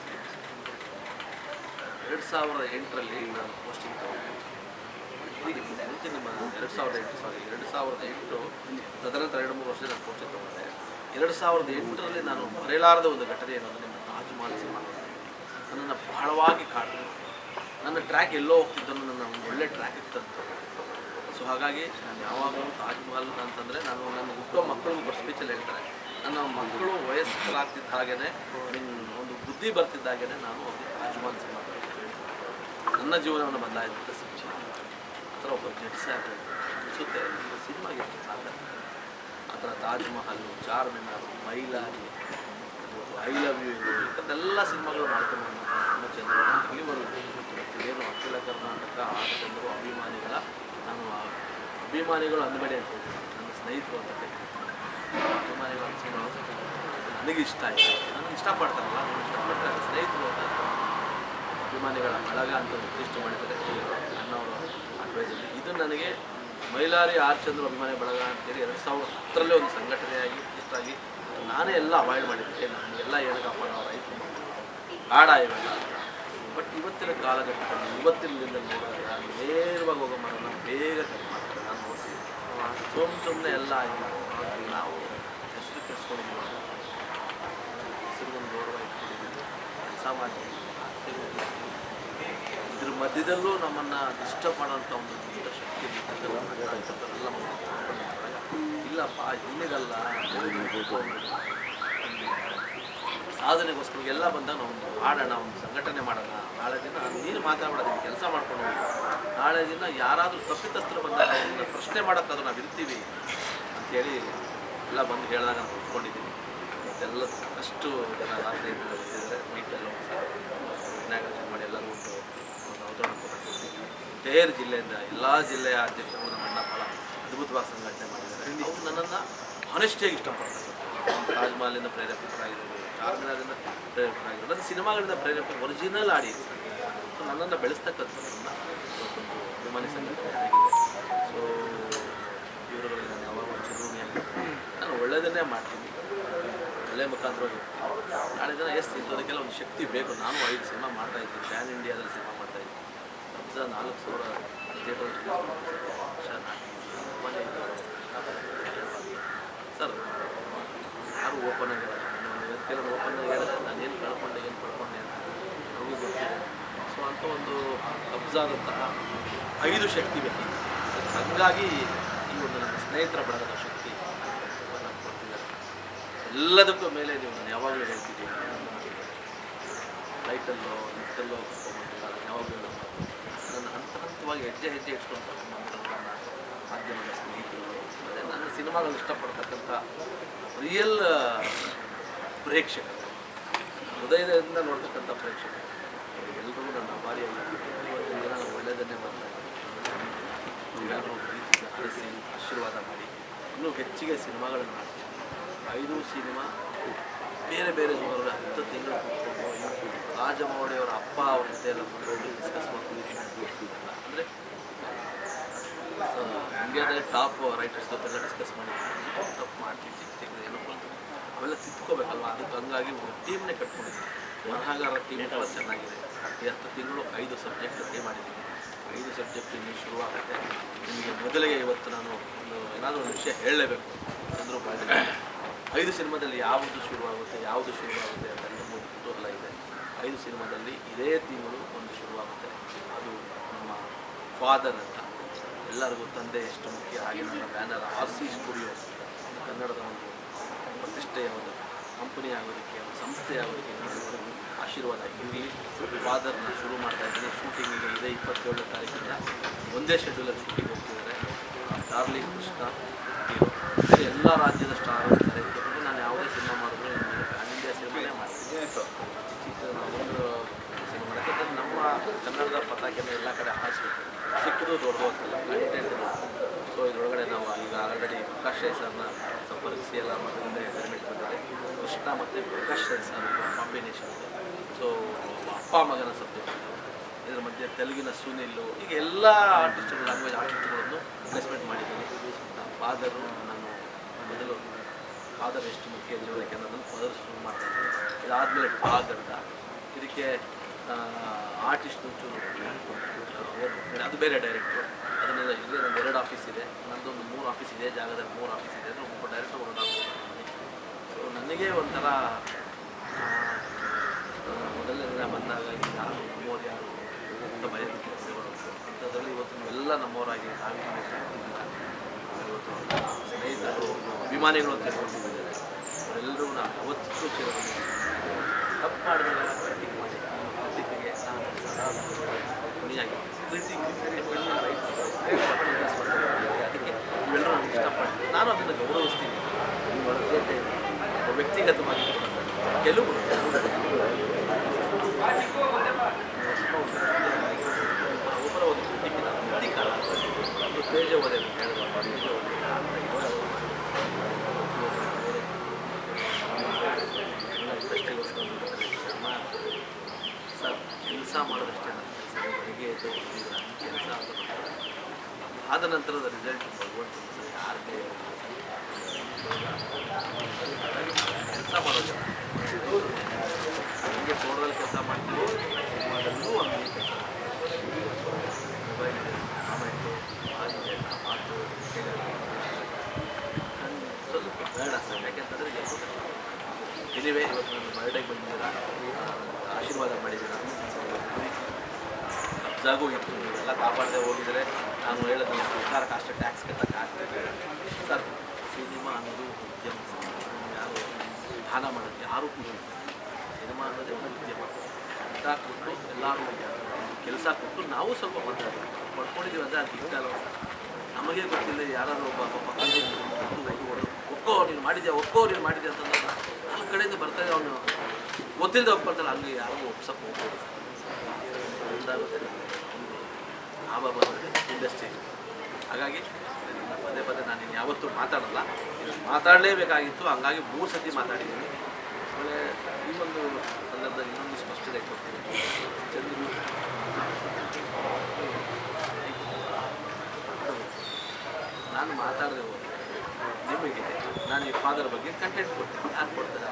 2008ರಲ್ಲಿ ನಾನು ಪೋಸ್ಟಿಂಗ್ ತಗೊಂಡೆ. ಈಗ ಮುಂಚೆ ನಿಮ್ಮ 2008 ತದನಂತರ 2-3 ವರ್ಷ ನಾನು ಪೋಸ್ಟಿಂಗ್ ತಗೊಂಡೆ. 2008ರಲ್ಲಿ ನಾನು ಮರೆಯಲಾರದ ಒಂದು ಘಟನೆ ಏನಂದರೆ ನಿಮ್ಮ ತಾಜ್ ಮಹಲ್ ಸಿನಿಮಾ ನನ್ನನ್ನು ಬಹಳವಾಗಿ ಕಾಡಿದೆ. ನನ್ನ ಟ್ರ್ಯಾಕ್ ಎಲ್ಲೋ ಹೋಗ್ತಿದ್ದನ್ನು ನನ್ನ ಒಂದು ಒಳ್ಳೆ ಟ್ರ್ಯಾಕ್ ಇತ್ತಂತ. ಸೊ ಹಾಗಾಗಿ ನಾನು ಯಾವಾಗಲೂ ತಾಜ್ ಮಹಲ್ ಅಂತಂದರೆ ನಾನು ನನ್ನ ಹುಟ್ಟುವ ಮಕ್ಕಳಿಗೂ ಬಸ್ ಸ್ಪೀಚಲ್ಲಿ ಹೇಳ್ತಾರೆ, ನನ್ನ ಮಕ್ಕಳು ವಯಸ್ಕರಾಗ್ತಿದ್ದ ಹಾಗೇ ಒಂದು ಬುದ್ಧಿ ಬರ್ತಿದ್ದಾಗೇ ನಾನು ಒಂದು ತಾಜ್ ಮಹಲ್ ಸಿನಿಮಾ ನನ್ನ ಜೀವನವನ್ನು ಬದಲಾಯಿಸಿದ ಸಿನಿಮಾ ಆ ಥರ ಒಬ್ಬ ಜಡ್ಜ್ ಸಾಹೇಬ್ ಅನಿಸುತ್ತೆ. ಸಿನಿಮಾಗೆ ಎಷ್ಟು ಸಾಧ್ಯ ಆ ಥರ Taj Mahal, Charminar, Mylari, I love you ಇಂಥದ್ದೆಲ್ಲ ಸಿನಿಮಾಗಳು ಮಾಡ್ಕೊಂಡು ತುಂಬ ಚಂದ್ರ ಇಲ್ಲಿವರೆಗೂ ಏನು ಅಖಿಲ ಕರ್ನಾಟಕ ಆರ್ ಚಂದ್ರು ಅಭಿಮಾನಿಗಳು ಅಂದಬೇಡಿ ಅಂತ ನನ್ನ ಸ್ನೇಹಿತರು ಅಂತ ಅಭಿಮಾನಿಗಳು ಅನ್ಸ್ಕೊಂಡು ನನಗೆ ಇಷ್ಟ ಆಯಿತು. ನನಗೆ ಇಷ್ಟಪಡ್ತಾರಲ್ಲ, ನಾನು ಇಷ್ಟಪಟ್ಟರೆ ಸ್ನೇಹಿತರು ಅಂತ ಅಭಿಮಾನಿಗಳ ಬಳಗ ಅಂತ ನಿರ್ದಿಷ್ಟ ಮಾಡಿದ್ದಾರೆ ನನ್ನವರು ಅಡ್ವೈಸಲ್ಲಿ. ಇದು ನನಗೆ ಮೈಲಾರಿ ಆರ್ ಚಂದ್ರು ಅಭಿಮಾನಿ ಬಳಗ ಅಂತೇಳಿ 2010ರಲ್ಲೇ ಒಂದು ಸಂಘಟನೆಯಾಗಿ ಇಷ್ಟಾಗಿ ನಾನೇ ಎಲ್ಲ ಅವಾಯ್ಡ್ ಮಾಡಿದ್ದೆ. ನಮಗೆಲ್ಲ ಏನಕ್ಕಪ್ಪ ನಾವು ರೈತರು ಕಾಡ ಇವೆಲ್ಲ ಅಂತ. ಬಟ್ ಇವತ್ತಿನ ಕಾಲಘಟ್ಟದಲ್ಲಿ ಇವತ್ತಿನ ದಿನದಲ್ಲಿ ನೋಡಿದಾಗ ನೇರವಾಗಿ ಹೋಗೋ ಮರನ ಬೇಗ ಕಟ್ ಮಾಡ್ತಾರೆ. ನಾನು ನೋಡ್ತೀನಿ ಸುಮ್ಮನೆ ಎಲ್ಲ ನಾವು ಹೆಸರು ಕೆಡಿಸ್ಕೊಂಡಿದ್ದೀವಿ, ಹೆಸರಿಗೊಂದು ಗೌರವ ಇಟ್ಕೊಂಡಿದ್ದೀವಿ, ಕೆಲಸ ಮಾಡ್ತೀವಿ. ಇದ್ರ ಮಧ್ಯದಲ್ಲೂ ನಮ್ಮನ್ನು ಡಿಸ್ಟರ್ಬ್ ಮಾಡೋಂಥ ಒಂದು ದೊಡ್ಡ ಶಕ್ತಿ ಎಲ್ಲ ಇಲ್ಲಪ್ಪ ಇನ್ನಿಗಲ್ಲ ಸಾಧನೆಗೋಸ್ಕರ ಎಲ್ಲ ಬಂದಾಗ ನಾವು ಒಂದು ಆಡೋಣ, ಒಂದು ಸಂಘಟನೆ ಮಾಡೋಣ. ನಾಳೆ ದಿನ ನೀನು ಮಾತಾಡೋದು ಕೆಲಸ ಮಾಡ್ಕೊಂಡು ನಾಳೆ ದಿನ ಯಾರಾದರೂ ತಪ್ಪಿತಸ್ಥರು ಬಂದಾಗ ಅದನ್ನು ಪ್ರಶ್ನೆ ಮಾಡೋಕ್ಕಾದ್ರೂ ನಾವು ಇರ್ತೀವಿ ಅಂಥೇಳಿ ಎಲ್ಲ ಬಂದು ಹೇಳಿದಾಗ ನಾನು ಒಪ್ಕೊಂಡಿದ್ದೀನಿ. ಮತ್ತೆಲ್ಲ ಸಾಕಷ್ಟು ಜನ ರಾತ್ರಿ ಬಂದಿದ್ದಾರೆ. ನೈಟೆಲ್ಲ ವಿನಾಯಕ ಮಾಡಿ ಎಲ್ಲರೂ ಒಂದು ಔತಣ ಕೊಟ್ಟಿದ್ದೀವಿ. ಬೇರೆ ಜಿಲ್ಲೆಯಿಂದ ಎಲ್ಲ ಜಿಲ್ಲೆಯ ಅಧ್ಯಕ್ಷರು ನಮ್ಮನ್ನು ಭಾಳ ಅದ್ಭುತವಾಗಿ ಸಂಘಟನೆ ಮಾಡಿದ್ದಾರೆ. ಅವರು ನನ್ನನ್ನು ಹಾನೆಸ್ಟಿಯಾಗಿ ಇಷ್ಟಪಡ್ತಾರೆ. ತಾಜ್ ಮಹಲಿಂದ ಪ್ರೇರೇಪಿತರಾಗಿರೋದು, ಚಾರ್ಮಿನಾರಿಂದ ಪ್ರೇರೇಪಿತರಾಗಿರೋದು, ನನ್ನ ಸಿನಿಮಾಗಳಿಂದ ಪ್ರೇರೇಪಿತ ಒರಿಜಿನಲ್ ಆಡಿಯನ್ಸ್. ಸೊ ನನ್ನನ್ನು ಬೆಳೆಸ್ತಕ್ಕಂಥದ್ದನ್ನು ಇವತ್ತೊಂದು ಅಭಿಮಾನಿ ಸಂಘಟನೆ ಆಗಿದೆ. ಸೊ ಇವರುಗಳಿಗೆ ನಾನು ಯಾವಾಗ ಚಿರುಣಿಯಾಗಿರ್ತೀನಿ, ನಾನು ಒಳ್ಳೆಯದನ್ನೇ ಮಾಡ್ತೀನಿ, ಒಳ್ಳೆಯ ಮುಖಾಂತರವಾಗಿ ನಾಳೆ ದಿನ ಇಂಥದಕ್ಕೆಲ್ಲ ಒಂದು ಶಕ್ತಿ ಬೇಕು. ನಾನು 5 ಸಿನಿಮಾ ಮಾಡ್ತಾಯಿದ್ದೀನಿ, ಪ್ಯಾನ್ ಇಂಡಿಯಾದಲ್ಲಿ ಸಿನಿಮಾ ಮಾಡ್ತಾಯಿದ್ದೀನಿ. 4,000 ಥಿಯೇಟರ್ ಸರ್ ಯಾರು ಓಪನ್ ಆಗಿಲ್ಲ. ಕೆಲವು ಓಪನ್ ಆಗಿ ಹೇಳಿದ್ರೆ ನಾನು ಏನು ಕಳ್ಕೊಂಡೆ ಅಂತ ನನಗೂ ಗೊತ್ತಿದೆ. ಸೊ ಅಂಥ ಒಂದು ಅಬ್ಸಾದಂತಹ 5 ಶಕ್ತಿ ಬೇಕು. ಹಾಗಾಗಿ ಈ ಒಂದು ನನ್ನ ಸ್ನೇಹಿತರ ಬಳಗದ ಶಕ್ತಿ ನಾನು ಕೊಡ್ತಿದ್ದಾರೆ. ಎಲ್ಲದಕ್ಕೂ ಮೇಲೆ ನೀವು ನಾನು ಯಾವಾಗಲೂ ಹೇಳ್ತಿದ್ದೀನಿ, ಫ್ಲೈಟಲ್ಲೋ ಲಿಫ್ಟಲ್ಲೋ ಹೋಗ್ತಿಲ್ಲ, ನಾನು ಯಾವಾಗಲೂ ನನ್ನ ಹಂತವಾಗಿ ಹೆಜ್ಜೆ ಇಟ್ಕೊಂಡು ಕರ್ಕೊಂಡ್ಬಂದಿರೋದು ನನ್ನ ಮಾಧ್ಯಮದ ಸ್ನೇಹಿತರು, ಮತ್ತು ನನ್ನ ಸಿನಿಮಾಗಳು ಇಷ್ಟಪಡ್ತಕ್ಕಂಥ ರಿಯಲ್ ಪ್ರೇಕ್ಷಕರು, ಹೃದಯದಿಂದ ನೋಡ್ತಕ್ಕಂಥ ಪ್ರೇಕ್ಷಕರು ಎಲ್ಲರಿಗೂ ನನ್ನ ಅಭಾರಿಯಾಗಿ ಇವತ್ತು ದಿನ ಒಳ್ಳೆಯದನ್ನೇ ಮಾಡ್ತಾ ಇದ್ದೀನಿ. ಎಲ್ಲರೂ ಪ್ರೀತಿ ಹರಿಸಿ ಆಶೀರ್ವಾದ ಮಾಡಿ ಇನ್ನೂ ಹೆಚ್ಚಿಗೆ ಸಿನಿಮಾಗಳನ್ನು ಮಾಡ್ತೀನಿ. 5 ಸಿನಿಮಾ ಬೇರೆ ಬೇರೆ ಜನರು 10 ತಿಂಗಳು ಕೂತ್ಕೊಂಡು ರಾಜಮೌಳಿಯವರ ಅಪ್ಪ ಅವ್ರ ಜೊತೆ ಎಲ್ಲ ಕೂತ್ಕೊಂಡು ಡಿಸ್ಕಸ್ ಮಾಡ್ತಿದ್ದೀವಿ. ಅಂದರೆ ಇಂಡಿಯಾದಲ್ಲಿ ಟಾಪ್ ರೈಟರ್ಸ್ ಜೊತೆಲ್ಲ ಡಿಸ್ಕಸ್ ಮಾಡಿದ್ದೀವಿ. ತಪ್ಪು ಮಾಡ್ತೀವಿ, ಚಿಕ್ಕ ಏನೋ ಅವೆಲ್ಲ ತಿದ್ಕೋಬೇಕಲ್ವ, ಅದಕ್ಕೆ ಹಂಗಾಗಿ ಒಂದು ಟೀಮ್ನೇ ಕಟ್ಕೊಂಡಿದ್ದೀವಿ. ಬರಹಗಾರರ ಟೀಮ್ ಕೂಡ ಚೆನ್ನಾಗಿದೆ. 10 ತಿಂಗಳು 5 ಸಬ್ಜೆಕ್ಟ್ ರೆಡಿ ಮಾಡಿದ್ದೀವಿ. 5 ಸಬ್ಜೆಕ್ಟ್ ಇನ್ನೂ ಶುರುವಾಗುತ್ತೆ. ನಿಮಗೆ ಮೊದಲಿಗೆ ಇವತ್ತು ನಾನು ಏನಾದರೂ ಒಂದು ವಿಷಯ ಹೇಳಲೇಬೇಕು ಅಂದರೂ ಮಾಡಿದೆ. 5 ಸಿನಿಮಾದಲ್ಲಿ ಯಾವುದು ಶುರುವಾಗುತ್ತೆ ಅಂತ ತುಂಬ ಕುತೂಹಲ ಇದೆ. 5 ಸಿನಿಮಾದಲ್ಲಿ ಇದೇ ತಿಂಗಳು ಒಂದು ಶುರುವಾಗುತ್ತೆ. ಅದು ನಮ್ಮ ಫಾದರ್ ಅಂತ, ಎಲ್ಲರಿಗೂ ತಂದೆ ಎಷ್ಟು ಮುಖ್ಯ. ಹಾಗೆ ನನ್ನ ಬ್ಯಾನರ್ RC ಸ್ಟುಡಿಯೋಸ್ ಕನ್ನಡದ ಒಂದು ಪ್ರತಿಷ್ಠೆಯ ಒಂದು ಕಂಪನಿ ಆಗೋದಕ್ಕೆ, ಒಂದು ಸಂಸ್ಥೆ ಆಗೋದಕ್ಕೆ ಆಶೀರ್ವಾದ. ಇಲ್ಲಿ ಫಾದರ್ನ ಶುರು ಮಾಡ್ತಾ ಇದ್ದೀನಿ. ಶೂಟಿಂಗಿಗೆ ಇದೇ 27ನೇ ತಾರೀಕಿಂದ ಒಂದೇ ಶೆಡ್ಯೂಲಲ್ಲಿ ಶೂಟಿಂಗ್ ಹೋಗ್ತಿದ್ದಾರೆ. ಡಾರ್ಲಿಂಗ್ ಕೃಷ್ಣ ಬೇರೆ ಎಲ್ಲ ರಾಜ್ಯದ ಸ್ಟಾರ್ ಇರ್ತಾರೆ. ನಾನು ಯಾವುದೇ ಸಿನಿಮಾ ಮಾಡಿದ್ರು ಪ್ಯಾನ್ ಇಂಡಿಯಾ ಸಿನಿಮಾನೇ ಮಾಡ್ತೀನಿ. ಒಂದು ಸಿನಿಮಾ ಯಾಕಂದರೆ ನಮ್ಮ ಕನ್ನಡದ ಪತಾಕೆನ ಎಲ್ಲ ಕಡೆ ಹಾರಿಸ್ಬೇಕು. ಚಿಕ್ಕದು ದೊಡ್ಡದು ಅಂತಲ್ಲ, ಕಂಟೆಂಟ್. ಸೊ ಇದರೊಳಗಡೆ ನಾವು ಈಗ ಆಲ್ರೆಡಿ ಪ್ರಕಾಶ್ ರೈ ಸರ್ನ ಸಂಪರ್ಕಿಸಿ ಎಲ್ಲ ಮೊದಲಿಂದ ಎಕ್ಸ್ಪೆರಿಮೆಂಟ್ ಬಂದಿದೆ. ಕೃಷ್ಣ ಮತ್ತು Prakash Rai sir combination. So ಅಪ್ಪ ಮಗನ ಸಬ್ಜೆಕ್ಟ್. ಇದರ ಮಧ್ಯೆ ತೆಲುಗಿನ ಸುನಿಲ್ಲು, ಈಗ ಎಲ್ಲ ಆರ್ಟಿಸ್ಟ್ಗಳು, ಲ್ಯಾಂಗ್ವೇಜ್ ಆರ್ಟಿಸ್ಟ್ಗಳನ್ನು ಪ್ಲೇಸ್ಮೆಂಟ್ ಮಾಡಿದ್ದೀನಿ. ಫಾದರು ನಾನು ಮೊದಲು ಫಾದರ್ ಎಷ್ಟು ಮುಖ್ಯ ಇರಬೇಕು ಅನ್ನೋದನ್ನು ಫಾದರ್ ಶುರು ಮಾಡ್ತಾಯಿದ್ದೀನಿ. ಇದಾದಮೇಲೆ ಗಡ್ಡ, ಇದಕ್ಕೆ ಆರ್ಟಿಸ್ಟ್ ಚೂರು ಅದು ಬೇರೆ ಡೈರೆಕ್ಟ್ರು. ಅದನ್ನೆಲ್ಲ ಇಲ್ಲಿ ನನ್ನ 2 ಆಫೀಸ್ ಇದೆ, ನನ್ನದೊಂದು 3 ಆಫೀಸ್ ಇದೆ. ಜಾಗದಲ್ಲಿ 3 ಆಫೀಸ್ ಇದೆ ಅಂದರೆ ಒಬ್ಬ ಡೈರೆಕ್ಟರ್ 1 ಆಫೀಸ್ ಮಾಡ್ತೀನಿ. ಸೊ ನನಗೆ ಒಂಥರ ಮೊದಲನೇ ದಿನ ಬಂದಾಗ ಯಾರು ನಮ್ಮವ್ರು ಯಾರು ಅಂತ ಭಯಕ್ಕೆ ಅಂಥದ್ರಲ್ಲಿ ಇವತ್ತು ನೀವೆಲ್ಲ ನಮ್ಮವರಾಗಿ ಇವತ್ತು ಸ್ನೇಹಿತರು ಅಭಿಮಾನಿಗಳು ಅಂತ ಹೇಳ್ಕೊಂಡಿದ್ದಾರೆ. ಅವರೆಲ್ಲರೂ ನಾನು ಯಾವತ್ತೂ ತಪ್ಪು ಮಾಡಿದಾಗ ಕ್ರಿಟಿಕ್ ಮಾಡಿ ಕ್ರಿಟಿಕ್ಗೆ ನಾನು ಸದಾ ಧ್ವನಿಯಾಗಿ ಕ್ರಿಟಿಕ್ ಅದಕ್ಕೆ ಇವೆಲ್ಲರೂ ನನಗೆ ಇಷ್ಟಪಡ್ತೀನಿ. ನಾನು ಅದನ್ನು ಗೌರವಿಸ್ತೀನಿ. ವ್ಯಕ್ತಿಗತವಾಗಿ ಕೆಲವು ಒಬ್ಬರ ಒಂದು ಕ್ರಿಟಿಕ್ಕಿನ ಕ್ರಿಟಿಕಲ್ಲ, ಒಂದು ಪೇಜ ಓದೆ ಹೇಳಿದ ಪೇಜ ಇಂಡಸ್ಟ್ರಿಗೋಸ್ಕರ ಸರ್ ಕೆಲಸ ಮಾಡೋದಷ್ಟೇ ನನ್ನ ಕೆಲಸ. ಬೆಳಿಗ್ಗೆ ಎದ್ದು ಕೆಲಸ ಅಂತ ಬರ್ತಾರೆ. ಆದ ನಂತರದ ರಿಸಲ್ಟ್ ಭಗವಂತ ಸರ್ ಯಾರಿಗೆ ಕೆಲಸ ಮಾಡೋದು ಹಂಗೆ ತೋಟದಲ್ಲಿ ಕೆಲಸ ಮಾಡ್ತೀವಿ, ಸಿನಿಮಾದಲ್ಲೂ ಹಂಗೆ ಕೆಲಸ ಮಾಡ್ತೀವಿ. ಮೊಬೈಲ್ ಕಾಮೆಂಟು ಆಗಿದೆ ಮಾತು ಸ್ವಲ್ಪ ಬೇಡ ಸರ್. ಯಾಕೆಂತಂದರೆ ಎನಿವೇ ಇವತ್ತು ನನ್ನ ಬರ್ಡೇಗೆ ಬಂದಿದ್ದೀರಾ, ಆಶೀರ್ವಾದ ಮಾಡಿದ್ದೀರಾ. ಕಬ್ಜಾಗೂ ಇತ್ತು, ನೀವೆಲ್ಲ ಕಾಪಾಡದೆ ಹೋಗಿದರೆ ನಾನು ಹೇಳೋದು ಸರ್ಕಾರಕ್ಕೆ ಅಷ್ಟೇ ಟ್ಯಾಕ್ಸ್ ಕಟ್ಟೋಕ್ಕಾಗ್ತದೆ ಸರ್. ಸಿನಿಮಾ ಅನ್ನೋದು ಉದ್ಯಮ. ಯಾರು ದಾನ ಮಾಡೋದು ಯಾರೂ ಕೂಡ ಸಿನಿಮಾ ಅನ್ನೋದೇ ಒಂದು ಉದ್ಯಮ. ಊಟ ಕೊಟ್ಟು ಎಲ್ಲರೂ ಕೆಲಸ ಕೊಟ್ಟು ನಾವು ಸ್ವಲ್ಪ ಪಡ್ಕೊಂಡಿದ್ದೀವಿ ಅಂದರೆ ಅದು ಇಷ್ಟ ಅಲ್ವ. ನಮಗೆ ಗೊತ್ತಿಲ್ಲ ಯಾರು ಒಬ್ಬ ಒಕ್ಕೋ ನೀನು ಮಾಡಿದ್ಯಾ ಅಂತಂದ್ರೆ 4 ಕಡೆಯಿಂದ ಬರ್ತಾರೆ. ಅವನು ಗೊತ್ತಿಲ್ಲದೆ ಒಪ್ಕೊಳ್ತಾನೆ, ಅಲ್ಲಿ ಯಾರಿಗೂ ಒಪ್ಸಕ್ಕೆ ಹೋಗ್ಬೋದು. ಒಂದಾಗುತ್ತೆ ಲಾಭ ಬರೋದು ಇಂಡಸ್ಟ್ರಿ. ಹಾಗಾಗಿ ಪದೇ ನಾನು ಯಾವತ್ತೂ ಮಾತಾಡಲ್ಲ, ಮಾತಾಡಲೇಬೇಕಾಗಿತ್ತು. ಹಂಗಾಗಿ 3 ಸತಿ ಮಾತಾಡಿದ್ದೀನಿ. ಆಮೇಲೆ ಈ ಒಂದು ಸಂದರ್ಭದಲ್ಲಿ ಇನ್ನೊಂದು ಸ್ಪಷ್ಟತೆ ಕೊಡ್ತೀನಿ. ಚಂದ್ರು ನಾನು ಮಾತಾಡದೆ ಹೋದರೆ ನಿಮಗೆ ನಾನು ಈ ಫಾದರ್ ಬಗ್ಗೆ ಕಂಟೆಂಟ್ ಕೊಡ್ತೀನಿ. ಯಾರು ಕೊಡ್ತಾರೆ?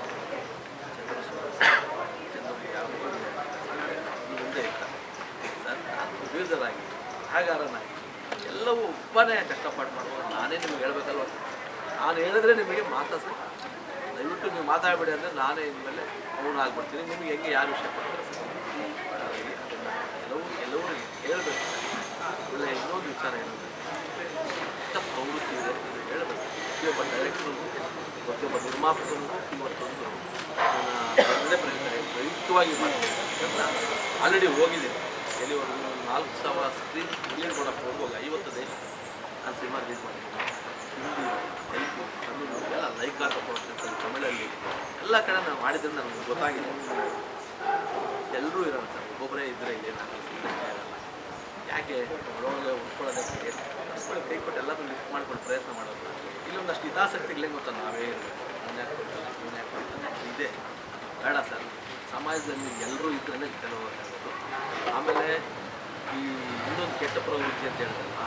ಚಂದ್ರು ಯಾವ ಮುಂದೆ ಇರ್ತಾರೆ ಸರ್. ನಾನು ಪ್ರೊಡ್ಯೂಸರ್ ಆಗಿ ಸಹಗಾರನಾಗಿ ಎಲ್ಲವೂ ಒಬ್ಬನೇ ಕಷ್ಟಪಟ್ಟು ಮಾಡುವ ನಾನೇ ನಿಮ್ಗೆ ಹೇಳ್ಬೇಕಲ್ವ. ನಾನು ಹೇಳಿದ್ರೆ ನಿಮಗೆ ಮಾತಾಡ್ಸಿ, ದಯವಿಟ್ಟು ನೀವು ಮಾತಾಡಬೇಡಿ ಅಂದರೆ ನಾನೇ ಇನ್ಮೇಲೆ ಮೌನ ಆಗ್ಬಿಡ್ತೀನಿ. ನಿಮಗೆ ಹೆಂಗೆ ಯಾರು ವಿಷಯ ಕೊಡ್ತಾರೆ ಸರ್. ಹಾಗಾಗಿ ಅದನ್ನು ಎಲ್ಲವರಿಗೆ ಹೇಳಬೇಕು. ಒಳ್ಳೆ ಇನ್ನೊಂದು ವಿಚಾರ ಏನಂದರೆ ಪ್ರವೃತ್ತಿ ಇದೆ, ಇದು ಹೇಳಬೇಕು. ಪ್ರತಿಯೊಬ್ಬ ಡೈರೆಕ್ಟ್ರು, ಪ್ರತಿಯೊಬ್ಬ ನಿರ್ಮಾಪಕನಿಗೂ ಇವತ್ತೊಂದು ಒಳ್ಳೆ ಪ್ರಯುಕ್ತವಾಗಿ ಮಾಡ್ತೀನಿ. ಆಲ್ರೆಡಿ ಹೋಗಿದ್ದೀನಿ ಎಲ್ಲಿವರೆಗೂ 4,000 ಸ್ಕ್ರೀನ್ ರಿಲೀಸ್ ಮಾಡೋಕ್ಕೆ ಹೋಗುವಾಗ 50 ದೇಶ ನಾನು ಸಿನಿಮಾ ರಿಲೀಸ್ ಮಾಡಿದ್ದೀನಿ. ಹಿಂದಿ, ತೆಲುಗು, ತಮಿಳು ಎಲ್ಲ ಲೈಕ್ ಹಾಕೋದು ತಮಿಳಲ್ಲಿ ಎಲ್ಲ ಕಡೆ ನಾನು ಮಾಡಿದ್ರೆ ನನಗೆ ಗೊತ್ತಾಗಿದೆ. ಎಲ್ಲರೂ ಇರೋಣ ಸರ್, ಒಬ್ಬೊಬ್ಬರೇ ಇದ್ದರೆ ಇಲ್ಲೇನಾಗಲ್ಲ. ಯಾಕೆ ಒಳಗೆ ಉಳ್ಕೊಳ್ಳೋದಕ್ಕೆ ಕೈ ಕೊಟ್ಟು ಎಲ್ಲರೂ ಲಿಫ್ಟ್ ಮಾಡ್ಕೊಂಡು ಪ್ರಯತ್ನ ಮಾಡೋದು. ಇಲ್ಲೊಂದಷ್ಟು ಹಿತಾಸಕ್ತಿಗಳೇ ಗೊತ್ತಾ, ನಾವೇ ಇದೆ ಬೇಡ ಸರ್. ಸಮಾಜದಲ್ಲಿ ಎಲ್ಲರೂ ಇದ್ರೇ ಕೆಲವಾಗೋದು. ಆಮೇಲೆ ಈ ಇನ್ನೊಂದು ಕೆಟ್ಟ ಪ್ರವೃತ್ತಿ ಅಂತ ಹೇಳಿದ್ರಲ್ಲ,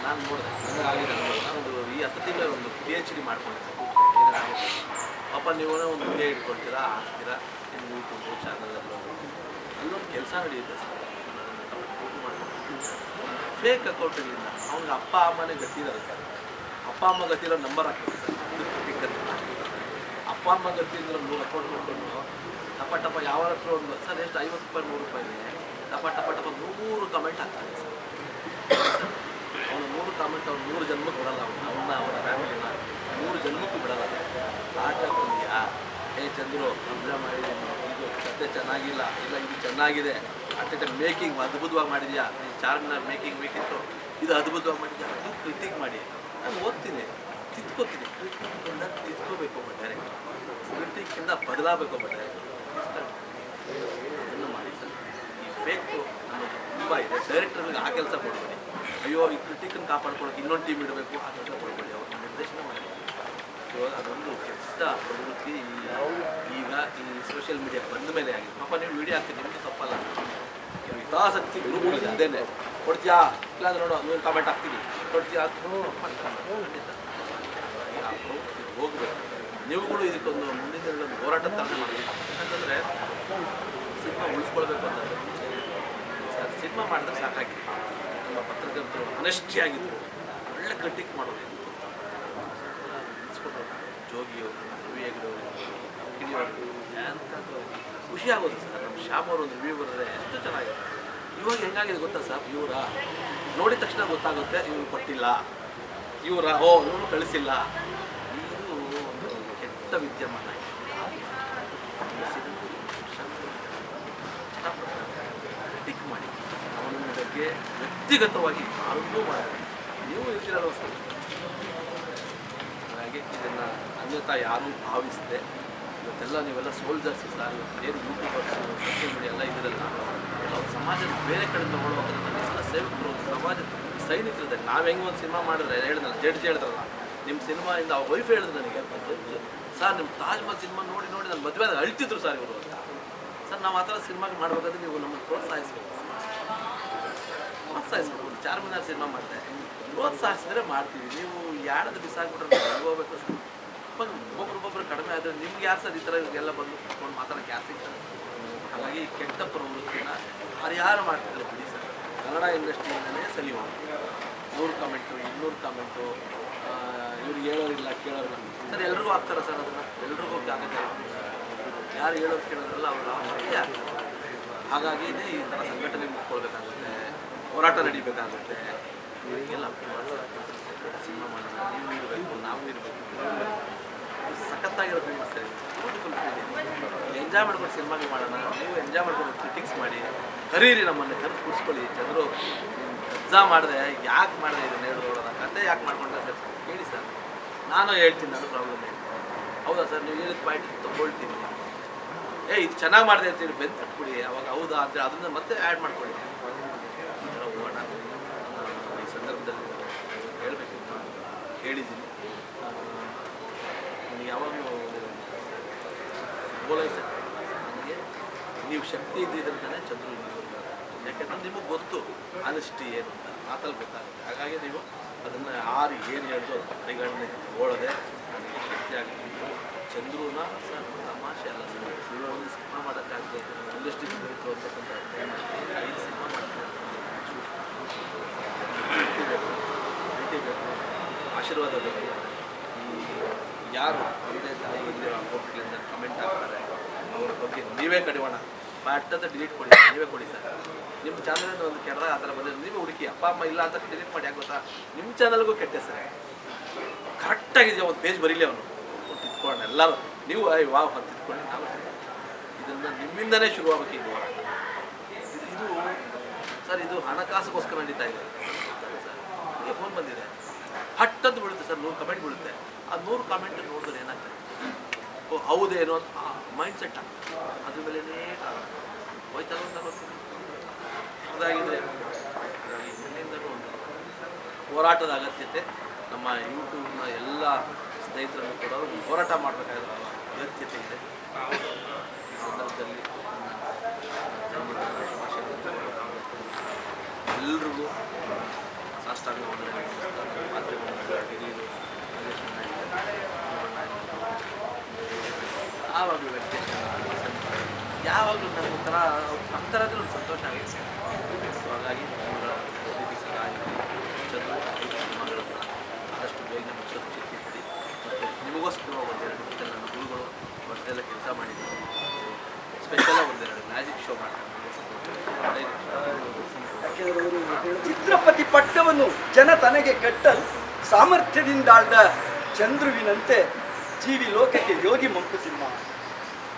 ನಾನು ನೋಡಿದೆ ನನಗಾಗಿದೆ. ನಾನು ಈ 10 ತಿಂಗಳ ಒಂದು PhD ಮಾಡ್ಕೊಂಡಿದ್ದೆ. ಏನಾಗುತ್ತೆ ಪಾಪ ನೀವೇ ಒಂದು ವಿಡಿಯೋ ಇಟ್ಕೊಳ್ತೀರಾ, ಹಾಕ್ತೀರಾ ಯೂಟ್ಯೂಬು ಚಾನಲಲ್ಲೂ ಅಲ್ಲೊಂದು ಕೆಲಸ ನಡೆಯುತ್ತೆ ಸರ್. ಫೇಕ್ ಅಕೌಂಟಿಂದ ಅವ್ನಿಗೆ ಅಪ್ಪ ಅಮ್ಮನೇ ಗೊತ್ತಿರೋದು ಸರ್. ಅಪ್ಪ ಅಮ್ಮ ಗೊತ್ತಿರೋ ನಂಬರ್ ಹಾಕ್ತಾರೆ ಸರ್. ಅಪ್ಪ ಅಮ್ಮ ಗೊತ್ತಿದ್ರೆ 3 ಅಕೌಂಟ್ ಮಾಡ್ಕೊಂಡು ಟಪ ಯಾವ ಹತ್ರ ಒಂದು ಸರ್ ಎಷ್ಟು 50 ರೂಪಾಯಿ 100 ರೂಪಾಯಿಗೆ ಟಪ 100 ಕಮೆಂಟ್ ಹಾಕ್ತಾರೆ ಸರ್. ಅವನು 100 ಕಮೆಂಟ್ ಅವ್ನು 100 ಜನ್ಮಕ್ಕೆ ಬಿಡಲ್ಲ. ಅವರ ಫ್ಯಾಮಿಲಿನ 100 ಜನ್ಮಕ್ಕೂ ಬಿಡಲ್ಲ. ಆಟ ಬಂದಿಯಾ ಚಂದ್ರು ಅಬ್ಜರ್ವ್ ಮಾಡಿ, ಇದು ಕತೆ ಚೆನ್ನಾಗಿಲ್ಲ, ಇಲ್ಲ ಇದು ಚೆನ್ನಾಗಿದೆ, ಅಷ್ಟೇ ಮೇಕಿಂಗ್ ಅದ್ಭುತವಾಗಿ ಮಾಡಿದ್ಯಾ, ಈ ಚಾರ್ಮಿನಾರ್ ಮೇಕಿಂಗ್ ಬೇಕಿತ್ತು, ಇದು ಅದ್ಭುತವಾಗಿ ಮಾಡಿದ್ಯಾ, ಇದು ಕ್ರಿಟಿಕ್ ಮಾಡಿ. ನಾನು ಓದ್ತೀನಿ, ತಿದ್ಕೋತೀನಿ. ಕ್ರಿಟಿಕ್ಕಿಂದ ತಿದ್ಕೋಬೇಕು ಒಬ್ಬ ಡೈರೆಕ್ಟ್, ಕ್ರಿಟಿಕ್ಕಿಂದ ಬದಲಾಗಬೇಕು ಒಬ್ಬ ಡೈರೆಕ್ಟ್. ಅದನ್ನು ಮಾಡಿ ಸರ್. ಈ ಫೇಕು ನಮಗೆ ತುಂಬ ಇದೆ. ಡೈರೆಕ್ಟರ್ಗಳಿಗೆ ಆ ಕೆಲಸ ಕೊಡಬೇಡಿ. ಅಯ್ಯೋ ಈ ಕ್ರಿಟಿಕನ್ನು ಕಾಪಾಡ್ಕೊಳ್ಳೋಕೆ ಇನ್ನೊಂದು ಟೀಮ್ ಇಡಬೇಕು, ಆ ಕೆಲಸ ಕೊಡಬೇಡಿ. ಅವ್ರನ್ನ ನಿರ್ದೇಶನ ಮಾಡಿ. ಇವಾಗ ಅದೊಂದು ಕೆಟ್ಟ ಪ್ರವೃತ್ತಿ ಈಗ ಈ ಸೋಷಿಯಲ್ ಮೀಡಿಯಾ ಬಂದ ಮೇಲೆ ಆಗಿದೆ. ಪಾಪ ನೀವು ವೀಡಿಯೋ ಹಾಕ್ತೀವಿ, ನಿಮಗೆ ತಪ್ಪಲ್ಲ. ನೀವು ಹಿತಾಸಕ್ತಿ ಗ್ರೂಪ್ಗಳಿದೆ, ಅದೇನೆ ಕೊಡ್ತೀಯಾ ಇಲ್ಲಾಂದ್ರೆ ನೋಡು ನೀವು ಕಾಮೆಂಟ್ ಹಾಕ್ತೀವಿ, ಕೊಡ್ತೀಯಾ ಖಂಡಿತ ಹೋಗ್ಬೇಕು. ನೀವುಗಳು ಇದಕ್ಕೊಂದು ಮುಂದಿನ ದಿನಗಳಲ್ಲಿ ಹೋರಾಟ ತಗೊಂಡು ಮಾಡಬೇಕು. ಯಾಕಂತಂದರೆ ಸಿನಿಮಾ ಉಳಿಸ್ಕೊಳ್ಬೇಕು ಅಂತಂದರೆ ಸರ್ ಸಿನಿಮಾ ಮಾಡಿದ್ರೆ ಸಾಕಾಗಿ ನಮ್ಮ ಪತ್ರಕರ್ತರು ಅನೆಸ್ಟಿ ಆಗಿದ್ರು, ಒಳ್ಳೆ ಕ್ರಿಟಿಕ್ ಮಾಡೋದು. ಜೋಗಿಯವರು, ರವಿಯವರು, ಕಿಡಿಯವರು ಎಂಥದ್ದು ಖುಷಿ ಆಗೋದು ಸರ್. ನಮ್ಮ ಶ್ಯಾಮ್ ಅವರು ಒಂದು ರಿವ್ಯೂ ಬರೆದ್ರೆ ಎಷ್ಟು ಚೆನ್ನಾಗಿದೆ. ಇವಾಗ ಹೆಂಗಾಗಿದೆ ಗೊತ್ತಾ ಸರ್, ಇವರ ನೋಡಿದ ತಕ್ಷಣ ಗೊತ್ತಾಗುತ್ತೆ ಇವ್ರು ಕೊಟ್ಟಿಲ್ಲ, ಇವರ ಇವನು ಕಳಿಸಿಲ್ಲ. ಇದು ಒಂದು ಕೆಟ್ಟ ವಿದ್ಯಮಾನ. ಕ್ರಿಟಿಕ್ ಮಾಡಿ ಅವನ ಬಗ್ಗೆ ವ್ಯಕ್ತಿಗತವಾಗಿ ಯಾರನ್ನೂ ಮಾಡಿ ನೀವು ಇರ್ತೀರಲ್ವ ಸರ್. ಹಾಗಾಗಿ ಇದನ್ನು ಅನ್ಯತಾ ಯಾರೂ ಭಾವಿಸಿದೆ. ಇವತ್ತೆಲ್ಲ ನೀವೆಲ್ಲ ಸೋಲ್ಜರ್ಸ್ ಸರ್, ಏನು ಯೂಟ್ಯೂಬರ್ಸ್, ಸೋಷಿಯಲ್ ಮೀಡಿಯಾ ಎಲ್ಲ ಇದರಲ್ಲ, ನಾವು ಸಮಾಜದ ಬೇರೆ ಕಡೆ ತಗೊಳ್ಳುವಾಗ ನಮ್ಮೆಲ್ಲ ಸೇವಕರು, ಸಮಾಜದ ಸೈನಿಕರಿದೆ. ನಾವು ಹೆಂಗೆ ಒಂದು ಸಿನಿಮಾ ಮಾಡಿದ್ರೆ ಹೇಳಿದ್ನಲ್ಲ, ಜಡ್ಜ್ ಹೇಳಿದ್ರಲ್ಲ, ನಿಮ್ಮ ಸಿನಿಮಾಯಿಂದ ಅವ್ರ ವೈಫ್ ಹೇಳಿದ್ರು ನನಗೆ, ಸರ್ ನಿಮ್ಮ ತಾಜ್ ಮಹಲ್ ಸಿನಿಮಾ ನೋಡಿ ನಾನು ಮದುವೆ ಅಳ್ತಿದ್ರು ಸರ್ ಇವರು ಅಂತ. ಸರ್ ನಾವು ಆ ಥರ ಸಿನಿಮಾಗೆ ಮಾಡಬೇಕಾದ್ರೆ ನೀವು ನಮ್ಮನ್ನು ಪ್ರೋತ್ಸಾಹಿಸ್ಬೇಕು. ಚಾರ್ಮಿನಾರ್ ಸಿನಿಮಾ ಮಾಡಿದೆ, ಪ್ರೋತ್ಸಾಹಿಸಿದ್ರೆ ಮಾಡ್ತೀವಿ. ನೀವು ಯಾರದು ಬಿಸಾಕ್ಬಿಟ್ರೆ ಹೋಗ್ಬೇಕು ಸರ್. ಒಬ್ಬೊಬ್ಬರು ಕಡಿಮೆ ಆದರೆ ನಿಮ್ಗೆ ಯಾರು ಸರ್ ಈ ಥರ ಇವಾಗೆಲ್ಲ ಬಂದು ಕುತ್ಕೊಂಡು ಮಾತಾಡೋಕ್ಕೆ ಯಾರು ಸಿಗ್ತಾರೆ. ಹಾಗಾಗಿ ಕೆಟ್ಟ ಪ್ರವೃತ್ತಿನ ಯಾರು ಮಾಡ್ತಿದ್ರು ಬಿಡಿ ಸರ್. ಕನ್ನಡ ಇಂಡಸ್ಟ್ರಿಯಿಂದಲೇ ಸರಿ ಹೋಗಿ 100 ಕಮೆಂಟು 200 ಕಮೆಂಟು, ಇವ್ರಿಗೆ ಹೇಳೋರಿಲ್ಲ ಕೇಳೋರಿಲ್ಲ ಸರ್. ಎಲ್ರಿಗೂ ಆಗ್ತಾರೆ ಸರ್, ಅದನ್ನು ಎಲ್ರಿಗೂ ಆಗುತ್ತೆ. ಯಾರು ಹೇಳೋರು ಕೇಳೋದ್ರಲ್ಲ ಅವ್ರು ಅವಶ್ಯಕತೆ ಆಗ್ತಾರೆ. ಹಾಗಾಗಿ ಈ ಥರ ಸಂಘಟನೆ ಮುಟ್ಕೊಳ್ಬೇಕಾಗುತ್ತೆ, ಹೋರಾಟ ನಡೀಬೇಕಾಗುತ್ತೆ. ಇವರಿಗೆಲ್ಲ ಸಿನಿಮಾ ಮಾಡೋಣ, ನೀವು ಇರಬೇಕು, ನಾವು ಇರಬೇಕು. ಸಖತ್ತಾಗಿರೋದು ಸರ್, ಬ್ಯೂಟಿಫುಲ್ ಫೀಲ್. ಎಂಜಾಯ್ ಮಾಡ್ಕೊಂಡು ಸಿನಿಮಾಗೆ ಮಾಡೋಣ. ನೀವು ಎಂಜಾಯ್ ಮಾಡ್ಕೊಂಡು ಕ್ರಿಟಿಕ್ಸ್ ಮಾಡಿ, ಕರೀರಿ, ನಮ್ಮನ್ನು ಕರೆದು ಕೂರಿಸ್ಕೊಳ್ಳಿ. ಜನರು ಕಬ್ಜಾ ಮಾಡಿದೆ, ಯಾಕೆ ಮಾಡಿದೆ ಇದನ್ನು ಹೇಳಿ ನೋಡೋಣ, ಕತೆ ಯಾಕೆ ಮಾಡ್ಕೊಂಡ್ರೆ ಸರ್ ಹೇಳಿ ಸರ್, ನಾನು ಹೇಳ್ತೀನಿ, ನಾನು ಪ್ರಾಬ್ಲಮ್ ಹೇಳ್ತೀನಿ. ಹೌದಾ ಸರ್, ನೀವು ಹೇಳಿದ ಪಾಯಿಂಟ್ ತೊಗೊಳ್ತೀನಿ. ಇದು ಚೆನ್ನಾಗಿ ಮಾಡಿದೆ ಅಂತೇಳಿ ಬೆಂದು ಕಟ್ಬಿಡಿ. ಅವಾಗ ಹೌದಾ ಅಂತೇಳಿ ಅದನ್ನು ಮತ್ತೆ ಆ್ಯಡ್ ಮಾಡ್ಕೊಳ್ಳಿ. ಈ ಥರ ಹೋಗೋಣ. ಈ ಸಂದರ್ಭದಲ್ಲಿ ಹೇಳಬೇಕಿತ್ತು, ಹೇಳಿದ್ದೀನಿ. ನನಗೆ ಯಾವಾಗಲೂ ಓಲೈಸ ನನಗೆ ನೀವು ಶಕ್ತಿ ಇದ್ದಿದ್ದಂತಾನೆ ಚಂದ್ರು ಯಾಕೆಂದ್ರೆ ನಿಮಗೆ ಗೊತ್ತು ಆನೆಸ್ಟಿ ಏನು ಅಂತ ಮಾತಲ್ಲಿ ಗೊತ್ತಾಗುತ್ತೆ. ಹಾಗಾಗಿ ನೀವು ಅದನ್ನು ಯಾರು ಏನು ಹೇಳಿದ್ರು ಅದು ಪರಿಗಣನೆ ಓಡದೆ ನನಗೆ ಶಕ್ತಿ ಆಗುತ್ತೆ. ಚಂದ್ರನ ಸರ್ ತಮಾಷೆ ಅಲ್ಲ ಸರ್, ಒಂದು ಸಿನಿಮಾ ಮಾಡೋಕ್ಕಾಗದೆ ಇಂಡಸ್ಟ್ರಿ ಬರೀತು ಅಂತಕ್ಕಂಥ 5 ಸಿನಿಮಾ ಮಾಡ್ತಾರೆ. ಬೇಕು, ಆಶೀರ್ವಾದ ಬೇಕು. ಈ ಯಾರು ತಂದೆ ತಾಯಿ ಇಲ್ಲಿರೋ ಅಕೌಂಟ್ಗಳಿಂದ ಕಮೆಂಟ್ ಹಾಕ್ತಾರೆ ಅವ್ರ ಬಗ್ಗೆ ನೀವೇ ಕಡಿವಾಣ ಪಟ್ಟಂತ ಡಿಲೀಟ್ ಕೊಡಿ, ನೀವೇ ಕೊಡಿ ಸರ್. ನಿಮ್ಮ ಚಾನಲಿಂದ ಒಂದು ಕೆಟ್ಟದಾಗ ಆ ಥರ ಬಂದರೆ ನೀವೇ ಹುಡುಕಿ. ಅಪ್ಪ ಅಮ್ಮ ಇಲ್ಲ ಅಂತ ಡಿಲೀಟ್ ಮಾಡಿ. ಯಾಕೆ ಗೊತ್ತಾ, ನಿಮ್ಮ ಚಾನಲ್ಗೂ ಕೆಟ್ಟ ಸರ್. ಕರೆಕ್ಟಾಗಿದೆಯಾ ಒಂದು ಪೇಜ್ ಬರೀಲಿ ಅವನು ತಿಳ್ಕೊಳ್ಳೋಣ ಎಲ್ಲರೂ. ನೀವು ವಾವ್ ಅಂತ ತಿಳ್ಕೊಂಡು ನಾವು ಇದನ್ನು ನಿಮ್ಮಿಂದನೇ ಶುರುವಾಗಬೇಕು. ಇದು ಹೋರಾಟ ಇದು ಸರ್, ಇದು ಹಣಕಾಸಿಗೋಸ್ಕರ ನಡೀತಾ ಇದೆ ಸರ್. ನಿಮಗೆ ಫೋನ್ ಬಂದಿದೆ, ಹಟ್ಟದ್ದು ಬೀಳುತ್ತೆ ಸರ್, 100 ಕಮೆಂಟ್ ಬೀಳುತ್ತೆ. ಆ 100 ಕಾಮೆಂಟ್ ನೋಡಿದ್ರೆ ಏನಾಗ್ತದೆ, ಓ ಹೌದೇನೋ ಅಂತ ಮೈಂಡ್ ಸೆಟ್ ಆಗ್ತದೆ. ಅದ್ರ ಮೇಲೇ ಹೋಯ್ತಲ್ಲ ಅದಾಗಿದೆ. ಹಾಗಾಗಿ ಮುಂದಿಂದಲೂ ಒಂದು ಹೋರಾಟದ ಅಗತ್ಯತೆ ನಮ್ಮ ಯೂಟ್ಯೂಬ್ನ ಎಲ್ಲ ಸ್ನೇಹಿತರನ್ನು ಕೂಡ ಒಂದು ಹೋರಾಟ ಮಾಡಬೇಕಾದ ಅಗತ್ಯತೆ ಇದೆ. ಈ ಸಂದರ್ಭದಲ್ಲಿ ಎಲ್ರಿಗೂ ಸಾಷ್ಟಾಂಗ ಆವಾಗಲೂ ವೆಂಕಟೇಶ್ ಯಾವಾಗಲೂ ನನಗೊಂಥರ ಭಕ್ತರಾದ್ರೆ ಒಂದು ಸಂತೋಷ ಆಗಿದೆ. ಸೊ ಹಾಗಾಗಿ ಸಿನಿಮಾಗಳನ್ನು ಆದಷ್ಟು ಬೇಗ ಮುಚ್ಚಿಟ್ಟಿರ್ತೀವಿ. ಮತ್ತು ನಿಮಗೋಸ್ಕರ ಒಂದೆರಡು ನನ್ನ ಗುರುಗಳು ಮೊದಲೆಲ್ಲ ಕೆಲಸ ಮಾಡಿದ್ದೀನಿ. ಸ್ಪೆಷಲಾಗಿ ಒಂದೆರಡು ಮ್ಯಾಜಿಕ್ ಶೋ ಮಾಡ್ತಾರೆ. ಚಿತ್ರಪತಿ ಪಟ್ಟವನ್ನು ಜನ ತನಗೆ ಕಟ್ಟಲು ಸಾಮರ್ಥ್ಯದಿಂದಾಳ್ದ ಚಂದ್ರುವಿನಂತೆ ಜೀವಿ ಲೋಕಕ್ಕೆ ಯೋಗಿ ಮಂಕುತಿಮ್ಮ.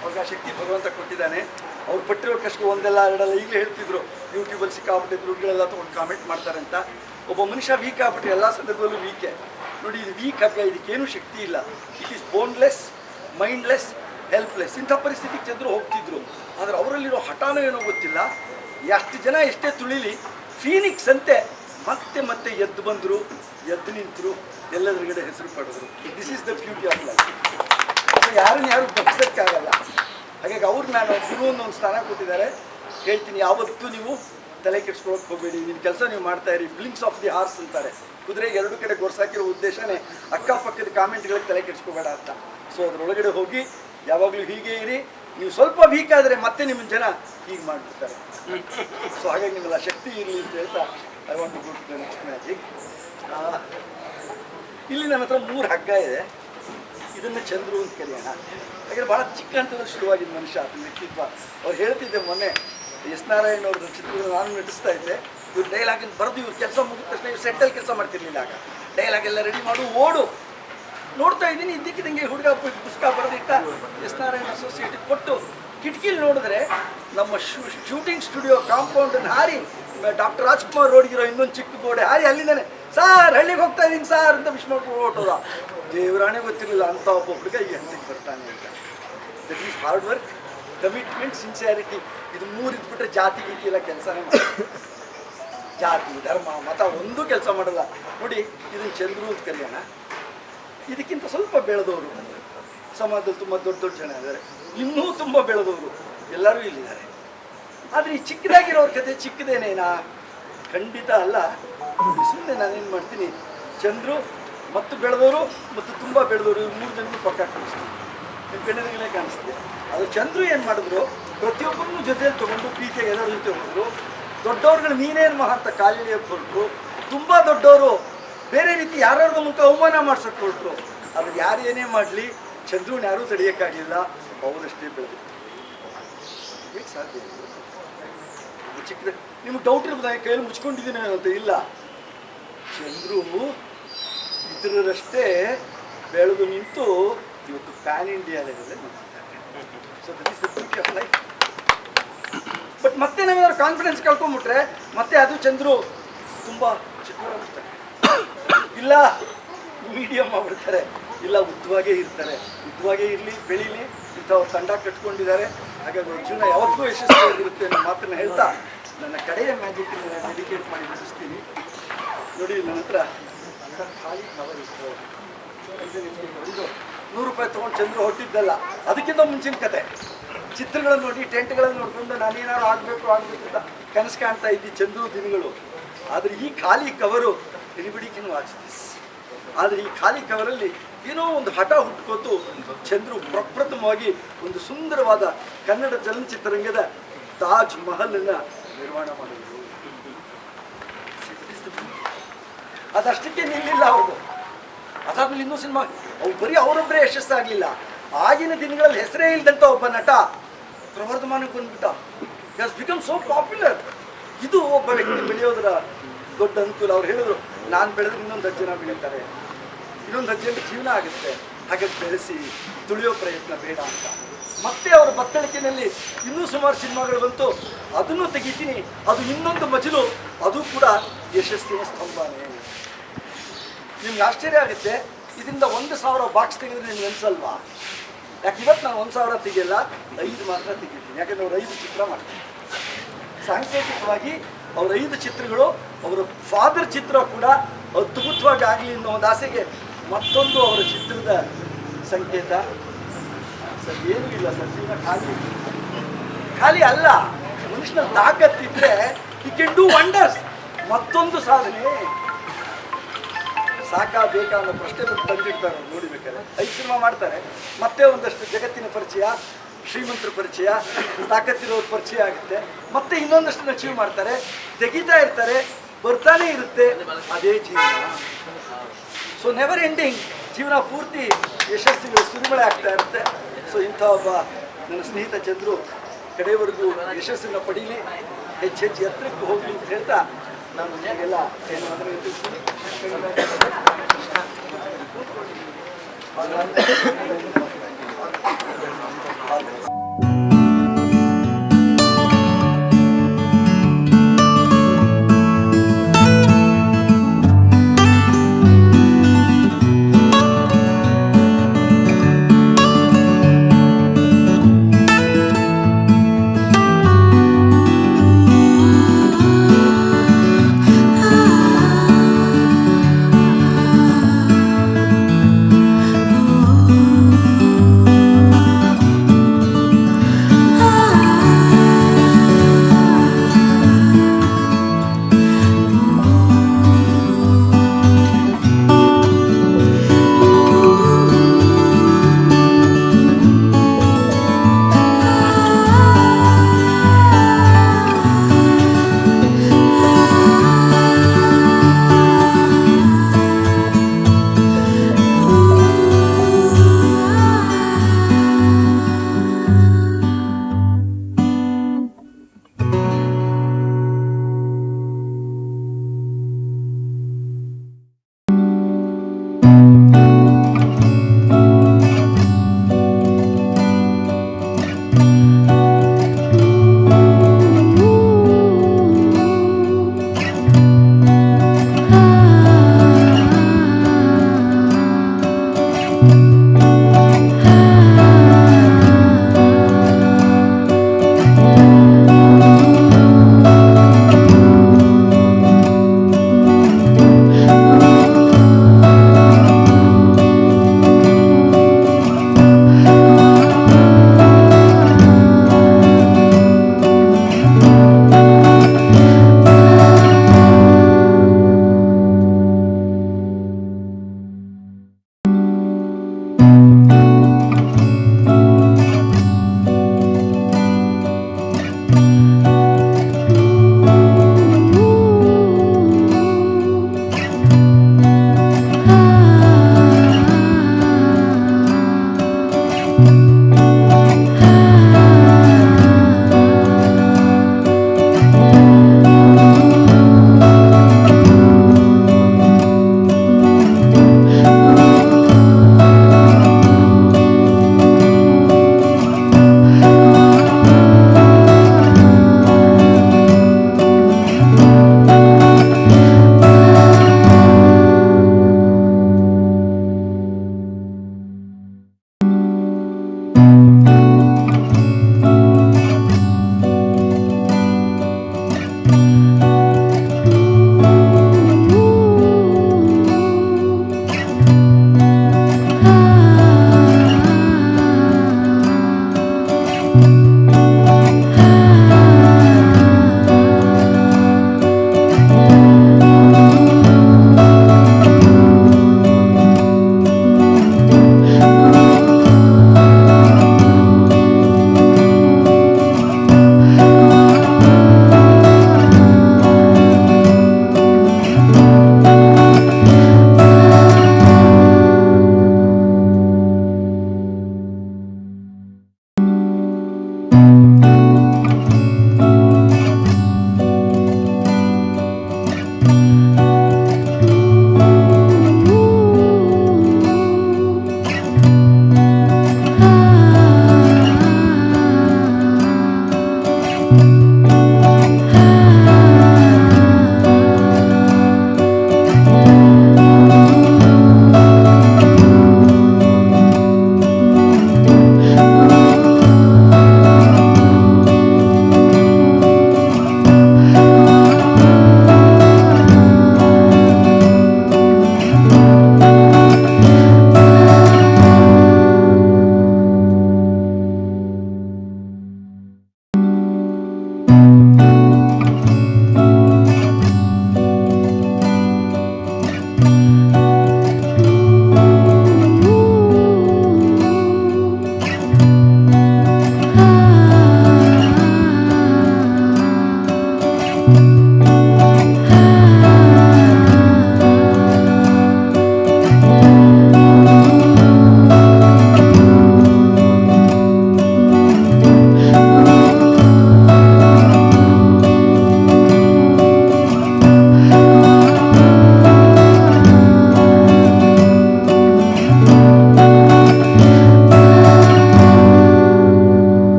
ಅವ್ರಿಗೆ ಆ ಶಕ್ತಿ ಭಗವಂತ ಕೊಟ್ಟಿದ್ದಾನೆ. ಅವ್ರು ಪಟ್ಟಿರೋ ಕಷ್ಟ ಒಂದೆಲ್ಲ ಎರಡಲ್ಲ. ಈಗಲೇ ಹೇಳ್ತಿದ್ರು ಯೂಟ್ಯೂಬಲ್ಲಿ ಸಿಕ್ಕಾಬಿಟ್ಟೆ ದುಡ್ಡುಗಳೆಲ್ಲ ತೊಗೊಂಡು ಕಾಮೆಂಟ್ ಮಾಡ್ತಾರೆ ಅಂತ. ಒಬ್ಬ ಮನುಷ್ಯ ವೀಕ್ ಆಗ್ಬಿಟ್ರೆ ಎಲ್ಲ ಸಂದರ್ಭದಲ್ಲೂ ವೀಕೆ. ನೋಡಿ, ಇದು ವೀಕ್ ಆಗ ಇದಕ್ಕೇನು ಶಕ್ತಿ ಇಲ್ಲ. It is boneless, mindless, helpless. ಇಂಥ ಪರಿಸ್ಥಿತಿಗೆ ಚಂದ್ರು ಹೋಗ್ತಿದ್ರು. ಆದರೆ ಅವರಲ್ಲಿರೋ ಹಠಾನೋ ಏನೋ ಗೊತ್ತಿಲ್ಲ. ಎಷ್ಟು ಜನ ಎಷ್ಟೇ ತುಳಿಲಿ, ಫೀನಿಕ್ಸ್ ಅಂತೆ ಮತ್ತೆ ಮತ್ತೆ ಎದ್ದು ಬಂದರು, ಎದ್ದು ನಿಂತರು, ಎಲ್ಲದರಗಡೆ ಹೆಸರು ಪಡೆದರು. This is the beauty of life. ಯಾರನ್ನ ಯಾರು ಬಗ್ಸೋಕ್ಕಾಗಲ್ಲ. ಹಾಗಾಗಿ ಅವ್ರು ನಾನು ಗುರು ಅನ್ನೋ ಒಂದು ಸ್ಥಾನ ಕೊಟ್ಟಿದ್ದಾರೆ. ಹೇಳ್ತೀನಿ, ಯಾವತ್ತೂ ನೀವು ತಲೆ ಕೆಡ್ಸ್ಕೊಳಕ್ಕೆ ಹೋಗಬೇಡಿ. ನಿಮ್ಮ ಕೆಲಸ ನೀವು ಮಾಡ್ತಾ ಇರಿ. ಬ್ಲಿಂಕ್ಸ್ ಆಫ್ ದಿ ಹಾರ್ಸ್ ಅಂತಾರೆ. ಕುದುರೆಗೆ ಎರಡು ಕಡೆ ಗೊರ್ಸಾಕಿರೋ ಉದ್ದೇಶನೇ ಅಕ್ಕಪಕ್ಕದ ಕಾಮೆಂಟ್ಗಳಿಗೆ ತಲೆ ಕೆಡ್ಸ್ಕೋಬೇಡ ಅಂತ. ಸೊ ಅದರೊಳಗಡೆ ಹೋಗಿ ಯಾವಾಗಲೂ ಹೀಗೆ ಇರಿ. ನೀವು ಸ್ವಲ್ಪ ವೀಕ್ ಆದರೆ ಮತ್ತೆ ನಿಮ್ಮ ಜನ ಹೀಗೆ ಮಾಡಿಬಿಡ್ತಾರೆ. ಸೊ ಹಾಗಾಗಿ ನಿಮ್ಮೆಲ್ಲ ಶಕ್ತಿ ಇರಲಿ ಅಂತ ಹೇಳ್ತಾ I want to go to the next magic. ಇಲ್ಲಿ ನನ್ನ ಹತ್ರ 3 ಹಗ್ಗ ಇದೆ. ಇದನ್ನು ಚಂದ್ರು ಅಂತ ಕರೆಯೋಣ. ಹಾಗೆ ಭಾಳ ಚಿಕ್ಕ ಹಂತದಲ್ಲಿ ಶುರುವಾಗಿದ್ದ ಮನುಷ್ಯ, ಅದನ್ನ ವ್ಯಕ್ತಿತ್ವ. ಅವ್ರು ಹೇಳ್ತಿದ್ದೆ ಮೊನ್ನೆ ಎಸ್ ನಾರಾಯಣ್ ಅವ್ರದ್ದು ಚಿತ್ರಗಳು ನಾನು ನಟಿಸ್ತಾ ಇದ್ದೆ. ಇವ್ರು ಡೈಲಾಗ್ ಬರೆದು ಇವ್ರು ಕೆಲಸ ಮುಗಿದ ತಕ್ಷಣ ಇವ್ರು ಸೆಟ್ಟಲ್ಲಿ ಕೆಲಸ ಮಾಡ್ತಿರ್ಲಿಲ್ಲ. ಆಗ ಡೈಲಾಗ್ ಎಲ್ಲ ರೆಡಿ ಮಾಡು, ಓಡು. ನೋಡ್ತಾ ಇದ್ದೀನಿ, ಇದ್ದಕ್ಕಿದ್ದಂಗೆ ಹುಡುಗ ಪುಸ್ತಕ ಬರೆದಿಟ್ಟ ಎಸ್ ನಾರಾಯಣ್ ಅಸೋಸಿಯೇಟಿಗೆ ಕೊಟ್ಟು ಕಿಟಕಿಲಿ ನೋಡಿದ್ರೆ ನಮ್ಮ ಶೂಟಿಂಗ್ ಸ್ಟುಡಿಯೋ ಕಾಂಪೌಂಡನ್ನು ಹಾರಿ ಡಾಕ್ಟರ್ ರಾಜ್ಕುಮಾರ್ ರೋಡ್ಗಿರೋ ಇನ್ನೊಂದು ಚಿಕ್ಕ ಗೋಡೆ ಹಾರಿ ಅಲ್ಲಿಂದಾನೆ ಸಾರ್ ಹಳ್ಳಿಗೆ ಹೋಗ್ತಾ ಇದ್ದೀನಿ ಸಾರ್ ಅಂತ ವಿಶ್ ಮಾಡ್ಕೊಂಡು ಹೊರಟೋದ. ದೇವರಾಣೆ ಗೊತ್ತಿರಲಿಲ್ಲ ಅಂತ ಒಬ್ಬ ಹುಡುಗ ಈ ಹಂತಕ್ಕೆ ಬರ್ತಾನೆ ಅಂತ. That is hard work, commitment, sincerity. ಇದು 3 ಇದ್ಬಿಟ್ರೆ ಜಾತಿ ಗೀತಿ ಎಲ್ಲ ಕೆಲಸನೇ ಮಾಡೋದು. ಜಾತಿ ಧರ್ಮ ಮತ ಒಂದೂ ಕೆಲಸ ಮಾಡಲ್ಲ. ನೋಡಿ, ಇದನ್ನು ಚಂದ್ರು ಅಂತ ಕರೆಯೋಣ. ಇದಕ್ಕಿಂತ ಸ್ವಲ್ಪ ಬೆಳೆದವರು ಸಮಾಜದಲ್ಲಿ ತುಂಬ ದೊಡ್ಡ ದೊಡ್ಡ ಜನ ಇದ್ದಾರೆ. ಇನ್ನೂ ತುಂಬ ಬೆಳೆದವರು ಎಲ್ಲರೂ ಇಲ್ಲಿದ್ದಾರೆ. ಆದರೆ ಈ ಚಿಕ್ಕದಾಗಿರೋರ ಕತೆ ಚಿಕ್ಕದೇನೇನಾ? ಖಂಡಿತ ಅಲ್ಲ. ಸುಮ್ಮನೆ ನಾನೇನು ಮಾಡ್ತೀನಿ, ಚಂದ್ರು ಮತ್ತು ಬೆಳೆದವರು ಮತ್ತು ತುಂಬ ಬೆಳೆದವರು, ಇವ್ರು 3 ಜನಕ್ಕೂ ಪಕ್ಕ ಕಾಣಿಸ್ತೀನಿ. ನಿಮ್ಮ ಕಣ್ಣಿನಗಳೇ ಕಾಣಿಸ್ತಿದೆ. ಅದು ಚಂದ್ರು ಏನು ಮಾಡಿದ್ರು, ಪ್ರತಿಯೊಬ್ಬರನ್ನು ಜೊತೆಯಲ್ಲಿ ತೊಗೊಂಡು ಪ್ರೀತಿಯಾಗಿ ಎಲ್ಲರ ಜೊತೆ ಹೋದರು. ದೊಡ್ಡವ್ರುಗಳು ನೀನೇನು ಮಹಾ ಅಂತ ಕಾಲಿಳಿಯೋಕ್ಕೆ ಹೊರಟರು. ತುಂಬ ದೊಡ್ಡವರು ಬೇರೆ ರೀತಿ ಯಾರ್ಯಾರ್ದು ಮುಖ ಅವಮಾನ ಮಾಡ್ಸೋಕ್ಕೆ ಹೊರಟರು. ಅದು ಯಾರು ಏನೇ ಮಾಡಲಿ ಚಂದ್ರನ ಯಾರೂ ತಡೆಯೋಕ್ಕಾಗಲಿಲ್ಲ. ಅವರಷ್ಟೇ ಬೆಳೆದು ಹೇಗೆ ಸಾಧ್ಯ? ಚಿಕ್ಕದ ನಿಮ್ಗೆ ಡೌಟ್ ಇರ್ಬೋದು, ಕೈಯಲ್ಲಿ ಮುಚ್ಕೊಂಡಿದ್ದೀನಿ ಅಂತ. ಇಲ್ಲ, ಚಂದ್ರು ಇದರಷ್ಟೇ ಬೆಳೆದು ನಿಂತು ಇವತ್ತು ಪ್ಯಾನ್ ಇಂಡಿಯಾ ಲೆವೆಲಲ್ಲಿ ನಿಂತಿದ್ದಾರೆ. So that is the beauty of life. But ಮತ್ತೆ ನಾವೇನಾದ್ರು ಕಾನ್ಫಿಡೆನ್ಸ್ ಕಳ್ಕೊಂಡ್ಬಿಟ್ರೆ ಮತ್ತೆ ಅದು ಚಂದ್ರು ತುಂಬ ಚಿಕ್ಕವರಾಗ್ಬಿಡ್ತಾರೆ. ಇಲ್ಲ ಮೀಡಿಯಮ್ ಆಗ್ಬಿಡ್ತಾರೆ. ಇಲ್ಲ ಉದ್ದವಾಗೇ ಇರ್ತಾರೆ. ಉದ್ದವಾಗೇ ಇರಲಿ, ಬೆಳೀಲಿ. ಇಂಥವ್ರು ತಂಡ ಕಟ್ಕೊಂಡಿದ್ದಾರೆ. ಹಾಗಾಗಿ ಅವ್ರ ಜೀವನ ಯಾವತ್ತೂ ಯಶಸ್ವಿಯಾಗಿರುತ್ತೆ ಅನ್ನೋ ಮಾತನ್ನು ಹೇಳ್ತಾ ನನ್ನ ಕಡೆಯ ಮ್ಯಾಜಿಕನ್ನು ಡೆಡಿಕೇಟ್ ಮಾಡಿ ಮುಗಿಸ್ತೀನಿ. ನೋಡಿ, ನನ್ನ ಹತ್ರ ಖಾಲಿ ಕವರ್ ಇತ್ತು. ಇದು 100 ರೂಪಾಯಿ ತೊಗೊಂಡು ಚಂದ್ರು ಹೊಟ್ಟಿದ್ದಲ್ಲ, ಅದಕ್ಕಿಂತ ಮುಂಚಿನ ಕತೆ. ಚಿತ್ರಗಳನ್ನು ನೋಡಿ, ಟೆಂಟ್ಗಳನ್ನು ನೋಡಿಕೊಂಡು ನಾನೇನಾದ್ರು ಆಗಬೇಕು ಅಂತ ಕನಸು ಕಾಣ್ತಾ ಇದ್ದಿ ಚಂದ್ರು ದಿನಗಳು. ಆದರೆ ಈ ಖಾಲಿ cover anybody can watch this. ಆದರೆ ಈ ಖಾಲಿ ಕವರಲ್ಲಿ ಏನೋ ಒಂದು ಹಠ ಹುಟ್ಕೋತು ಚಂದ್ರು ಪ್ರಪ್ರಥಮವಾಗಿ ಒಂದು ಸುಂದರವಾದ ಕನ್ನಡ ಚಲನಚಿತ್ರರಂಗದ ತಾಜ್ ಮಹಲನ್ನು ನಿರ್ಮಾಣ ಮಾಡಿದರು. ಅದಷ್ಟಕ್ಕೆ ನಿಲ್ಲಿಲ್ಲ ಅವ್ರದ್ದು. ಅದಾದ್ಮೇಲೆ ಇನ್ನೂ ಸಿನಿಮಾ ಅವ್ರು ಬರೀ ಅವರೊಬ್ಬರೇ ಯಶಸ್ಸಾಗಲಿಲ್ಲ. ಆಗಿನ ದಿನಗಳಲ್ಲಿ ಹೆಸರೇ ಇಲ್ಲದಂಥ ಒಬ್ಬ ನಟ ಪ್ರವರ್ಧಮಾನಕ್ಕೆ ಬಂದ್ಬಿಟ್ಟ. Has become so popular. ಇದು ಒಬ್ಬ ವ್ಯಕ್ತಿ ಬೆಳೆಯೋದರ ದೊಡ್ಡ ಅನುಕೂಲ. ಅವ್ರು ಹೇಳಿದ್ರು, ನಾನು ಬೆಳೆದ್ರೆ ಇನ್ನೊಂದು 10 ಜನ ಬೆಳೀತಾರೆ, ಇನ್ನೊಂದು 10 ಜನಕ್ಕೆ ಜೀವನ ಆಗುತ್ತೆ. ಹಾಗೆ ಬೆಳೆಸಿ ತುಳಿಯೋ ಪ್ರಯತ್ನ ಬೇಡ ಅಂತ. ಮತ್ತೆ ಅವರ ಬತ್ತಳಿಕೆಯಲ್ಲಿ ಇನ್ನೂ ಸುಮಾರು ಸಿನಿಮಾಗಳು ಬಂತು, ಅದನ್ನು ತೆಗಿತೀನಿ, ಅದು ಇನ್ನೊಂದು ಮಜಲು, ಅದು ಕೂಡ ಯಶಸ್ಸಿನ ಸ್ತಂಭನೇ. ನಿಮ್ಗೆ ಆಶ್ಚರ್ಯ ಆಗುತ್ತೆ, ಇದರಿಂದ 1,000 ಬಾಕ್ಸ್ ತೆಗೆದ್ರೆ ನಿಮ್ಗೆ ಅನ್ಸಲ್ವಾ? ಯಾಕೆ ಇವತ್ತು ನಾನು 1,000 ತೆಗಿಯಲ್ಲ, 5 ಮಾತ್ರ ತೆಗಿತೀನಿ. ಯಾಕಂದ್ರೆ ಅವ್ರು 5 ಚಿತ್ರ ಮಾಡ್ತಾರೆ. ಸಾಂಕೇತಿಕವಾಗಿ ಅವ್ರ 5 ಚಿತ್ರಗಳು, ಅವರ ಫಾದರ್ ಚಿತ್ರ ಕೂಡ ಅದ್ಭುತವಾಗಿ ಆಗಲಿ ಅನ್ನೋ ಒಂದು ಆಸೆಗೆ ಮತ್ತೊಂದು ಅವರ ಚಿತ್ರದ ಸಂಕೇತ. ಸರ್ ಏನೂ ಇಲ್ಲ ಸರ್, ಜೀವನ ಖಾಲಿ ಅಲ್ಲ. ಮನುಷ್ಯನ ತಾಕತ್ತಿದ್ರೆ ಈ ಕ್ಯಾನ್ ಡೂ ವಂಡರ್ಸ್. ಮತ್ತೊಂದು ಸಾಧನೆ ಸಾಕಾಗಬೇಕಾ ಅನ್ನೋ ಪ್ರಶ್ನೆ ತಂದಿಡ್ತಾರೆ ನೋಡಿಬೇಕಾದ್ರೆ. 5 ಸಿನಿಮಾ ಮಾಡ್ತಾರೆ, ಮತ್ತೆ ಒಂದಷ್ಟು ಜಗತ್ತಿನ ಪರಿಚಯ, ಶ್ರೀಮಂತರ ಪರಿಚಯ, ತಾಕತ್ತಿರೋರ ಪರಿಚಯ ಆಗುತ್ತೆ, ಮತ್ತೆ ಇನ್ನೊಂದಷ್ಟು ಅಚೀವ್ ಮಾಡ್ತಾರೆ, ತೆಗಿತಾ ಇರ್ತಾರೆ, ಬರ್ತಾನೆ ಇರುತ್ತೆ. ಅದೇ ಜೀವನ. ಸೊ ನೆವರ್ ಎಂಡಿಂಗ್, ಜೀವನ ಪೂರ್ತಿ ಯಶಸ್ಸಿಗೆ ಸುರಿಮಳೆ ಆಗ್ತಾ ಇರುತ್ತೆ. ಸೊ ಇಂಥ ಒಬ್ಬ ನನ್ನ ಸ್ನೇಹಿತ ಚಂದ್ರು ಕಡೆಯವರೆಗೂ ಯಶಸ್ಸನ್ನು ಪಡೀಲಿ, ಹೆಚ್ಚೆಚ್ಚು ಎತ್ತರಕ್ಕೆ ಹೋಗಲಿ ಅಂತ ಹೇಳ್ತಾ ನಾನು ನಿಮಗೆಲ್ಲ ಏನು ಅಂದರೆ ತಿಳಿಸ್ತೀನಿ.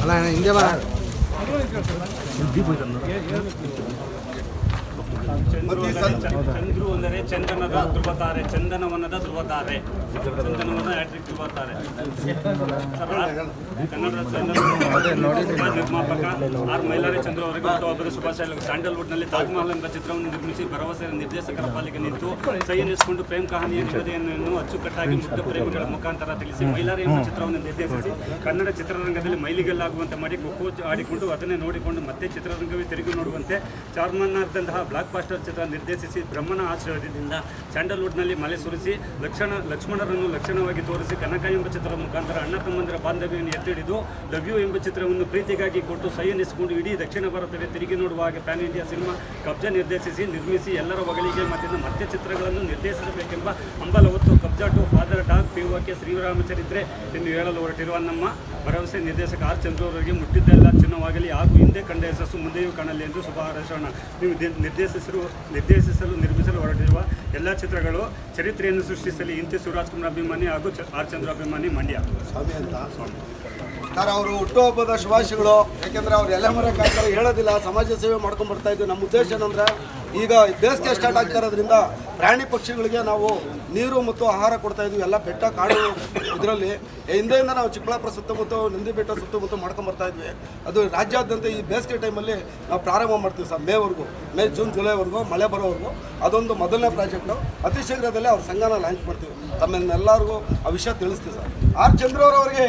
ಅಲ್ಲ ಹಿಂದೆ ಬರ ಚಂದ್ರು ಅಂದರೆ ಚಂದನದ ಧ್ರುವತಾರೆ, ಚಂದನವನದ ಧ್ರುವತಾರೆ, ಚಂದನವನ ಹ್ಯಾಟ್ರಿಕ್ ಧ್ರುವತಾರೆ. ಕನ್ನಡದ ನಿರ್ಮಾಪಕ ಆರ್ ಮೈಲಾರಿ ಚಂದ್ರು ಅವರಿಗೆ ಹುಟ್ಟುಹಬ್ಬದ ಶುಭಾಶಯಗಳು. ಸ್ಯಾಂಡಲ್ವುಡ್ನಲ್ಲಿ ತಾಜ್ಮಹಲ್ ಎಂಬ ಚಿತ್ರವನ್ನು ನಿರ್ಮಿಸಿ ಭರವಸೆ ನಿರ್ದೇಶಕರ ಪಾಲಿಗೆ ನಿಂತು ಸೈ ಎನಿಸಿಕೊಂಡು ಪ್ರೇಮ್ ಕಹಾನಿಯ ನಿಗದಿಯನ್ನು ಅಚ್ಚುಕಟ್ಟಾಗಿ ಮುಗ್ಧ ಪ್ರೇಮಿಗಳ ಮುಖಾಂತರ ತಿಳಿಸಿ ಮೈಲಾರಿ ಎಂಬ ಚಿತ್ರವನ್ನು ನಿರ್ದೇಶಿಸಿ ಕನ್ನಡ ಚಿತ್ರರಂಗದಲ್ಲಿ ಮೈಲಿಗಲ್ಲಾಗುವಂತೆ ಮಾಡಿ ಖೋ ಆಡಿಕೊಂಡು ಅದನ್ನೇ ನೋಡಿಕೊಂಡು ಮತ್ತೆ ಚಿತ್ರರಂಗವೇ ತಿರುಗಿ ನೋಡುವಂತೆ ಚಾರ್ಮನ್ನಾರ್ದಂತಹ ಬ್ಲಾಕ್ ಬಾಸ್ಟರ್ ಚಿತ್ರ ನಿರ್ದೇಶಿಸಿ ಬ್ರಹ್ಮನ ಆಶೀರ್ವಾದದಿಂದ ಸ್ಯಾಂಡಲ್ವುಡ್ನಲ್ಲಿ ಮಲೆ ಸುರಿಸಿ ಲಕ್ಷ್ಮಣರನ್ನು ಲಕ್ಷಣವಾಗಿ ತೋರಿಸಿ ಕನಕ ಎಂಬ ಚಿತ್ರದ ಮುಖಾಂತರ ಅಣ್ಣ ತಮ್ಮಂದಿರ ಬಾಂಧವ್ಯವನ್ನು ಎತ್ತಿಡಿದು ಲವ್ ಯು ಎಂಬ ಚಿತ್ರವನ್ನು ಪ್ರೀತಿಗಾಗಿ ಕೊಟ್ಟು ಸೈ ಎನಿಸಿಕೊಂಡು ಇಡೀ ದಕ್ಷಿಣ ಭಾರತವೇ ತಿರುಗಿ ನೋಡುವ ಹಾಗೆ ಪ್ಯಾನ್ ಇಂಡಿಯಾ ಸಿನಿಮಾ ಕಬ್ಜಾ ನಿರ್ದೇಶಿಸಿ ನಿರ್ಮಿಸಿ ಎಲ್ಲರ ಹೊಗಳಿಗೆ ಮತ್ತಿನ ಮತ್ತೆ ಚಿತ್ರಗಳನ್ನು ನಿರ್ದೇಶಿಸಬೇಕೆಂಬ ಹಂಬಲ ಹೊತ್ತು ಕಬ್ಜಾ ಟು ಫಾದರ್ ಡಾಗ್ ಪಿಒಕೆ ಶ್ರೀರಾಮಚರಿತ್ರೆ ಎಂದು ಹೇಳಲು ಹೊರಟಿರುವ ನಮ್ಮ ಭರವಸೆ ನಿರ್ದೇಶಕ ಆರ್ ಚಂದ್ರು ಅವರಿಗೆ ಮುಟ್ಟಿದ್ದೆಲ್ಲ ಚಿನ್ನವಾಗಲಿ ಹಾಗೂ ಹಿಂದೆ ಕಂಡ ಯಶಸ್ಸು ಮುಂದೆಯೂ ಕಾಣಲಿ ಎಂದು ಶುಭ ಹಾರೈಸೋಣ. ನೀವು ನಿರ್ದೇಶಿಸಲು ನಿರ್ಮಿಸಲು ಹೊರಟಿರುವ ಎಲ್ಲ ಚಿತ್ರಗಳು ಚರಿತ್ರೆಯನ್ನು ಸೃಷ್ಟಿಸಲಿ. ಇಂತಿ ಶಿವರಾಜ್ಕುಮಾರ್ ಅಭಿಮಾನಿ ಹಾಗೂ ಆರ್ ಚಂದ್ರ ಅಭಿಮಾನಿ, ಮಂಡ್ಯ. ಸ್ವಾಮಿ ಅಂತ ಸರ್, ಅವರು ಹುಟ್ಟುಹಬ್ಬದ ಶುಭಾಶಯಗಳು. ಯಾಕೆಂದರೆ ಅವ್ರು ಎಲ್ಲ ಮರ ಕಾಯ್ತಾರೆ, ಹೇಳೋದಿಲ್ಲ, ಸಮಾಜ ಸೇವೆ ಮಾಡ್ಕೊಂಡು ಬರ್ತಾ ಇದ್ವಿ. ನಮ್ಮ ಉದ್ದೇಶ ಏನಂದರೆ ಈಗ ಬೇಸಿಗೆ ಸ್ಟಾರ್ಟ್ ಆಗ್ತಾ ಇರೋದ್ರಿಂದ ಪ್ರಾಣಿ ಪಕ್ಷಿಗಳಿಗೆ ನಾವು ನೀರು ಮತ್ತು ಆಹಾರ ಕೊಡ್ತಾ ಇದ್ವಿ. ಎಲ್ಲ ಬೆಟ್ಟ ಕಾಡು ಇದರಲ್ಲಿ ಹಿಂದೆಯಿಂದ ನಾವು ಚಿಕ್ಕಬಳ್ಳಾಪುರ ಸುತ್ತಮುತ್ತ, ನಂದಿ ಬೆಟ್ಟ ಸುತ್ತಮುತ್ತ ಮಾಡ್ಕೊಂಡು ಬರ್ತಾ ಇದ್ವಿ. ಅದು ರಾಜ್ಯಾದ್ಯಂತ ಈ ಬೇಸಿಗೆ ಟೈಮಲ್ಲಿ ನಾವು ಪ್ರಾರಂಭ ಮಾಡ್ತೀವಿ ಸರ್. ಮೇ ಜೂನ್ ಜುಲೈವರೆಗೂ ಮಳೆ ಬರೋವರೆಗೂ ಅದೊಂದು ಮೊದಲನೇ ಪ್ರಾಜೆಕ್ಟು. ಅತಿ ಶೀಘ್ರದಲ್ಲೇ ಅವ್ರ ಸಂಘನ ಲಾಂಚ್ ಮಾಡ್ತೀವಿ. ತಮ್ಮೆಲ್ಲರಿಗೂ ಆ ವಿಷಯ ತಿಳಿಸ್ತೀವಿ ಸರ್. ಆರ್ ಚಂದ್ರವರವರಿಗೆ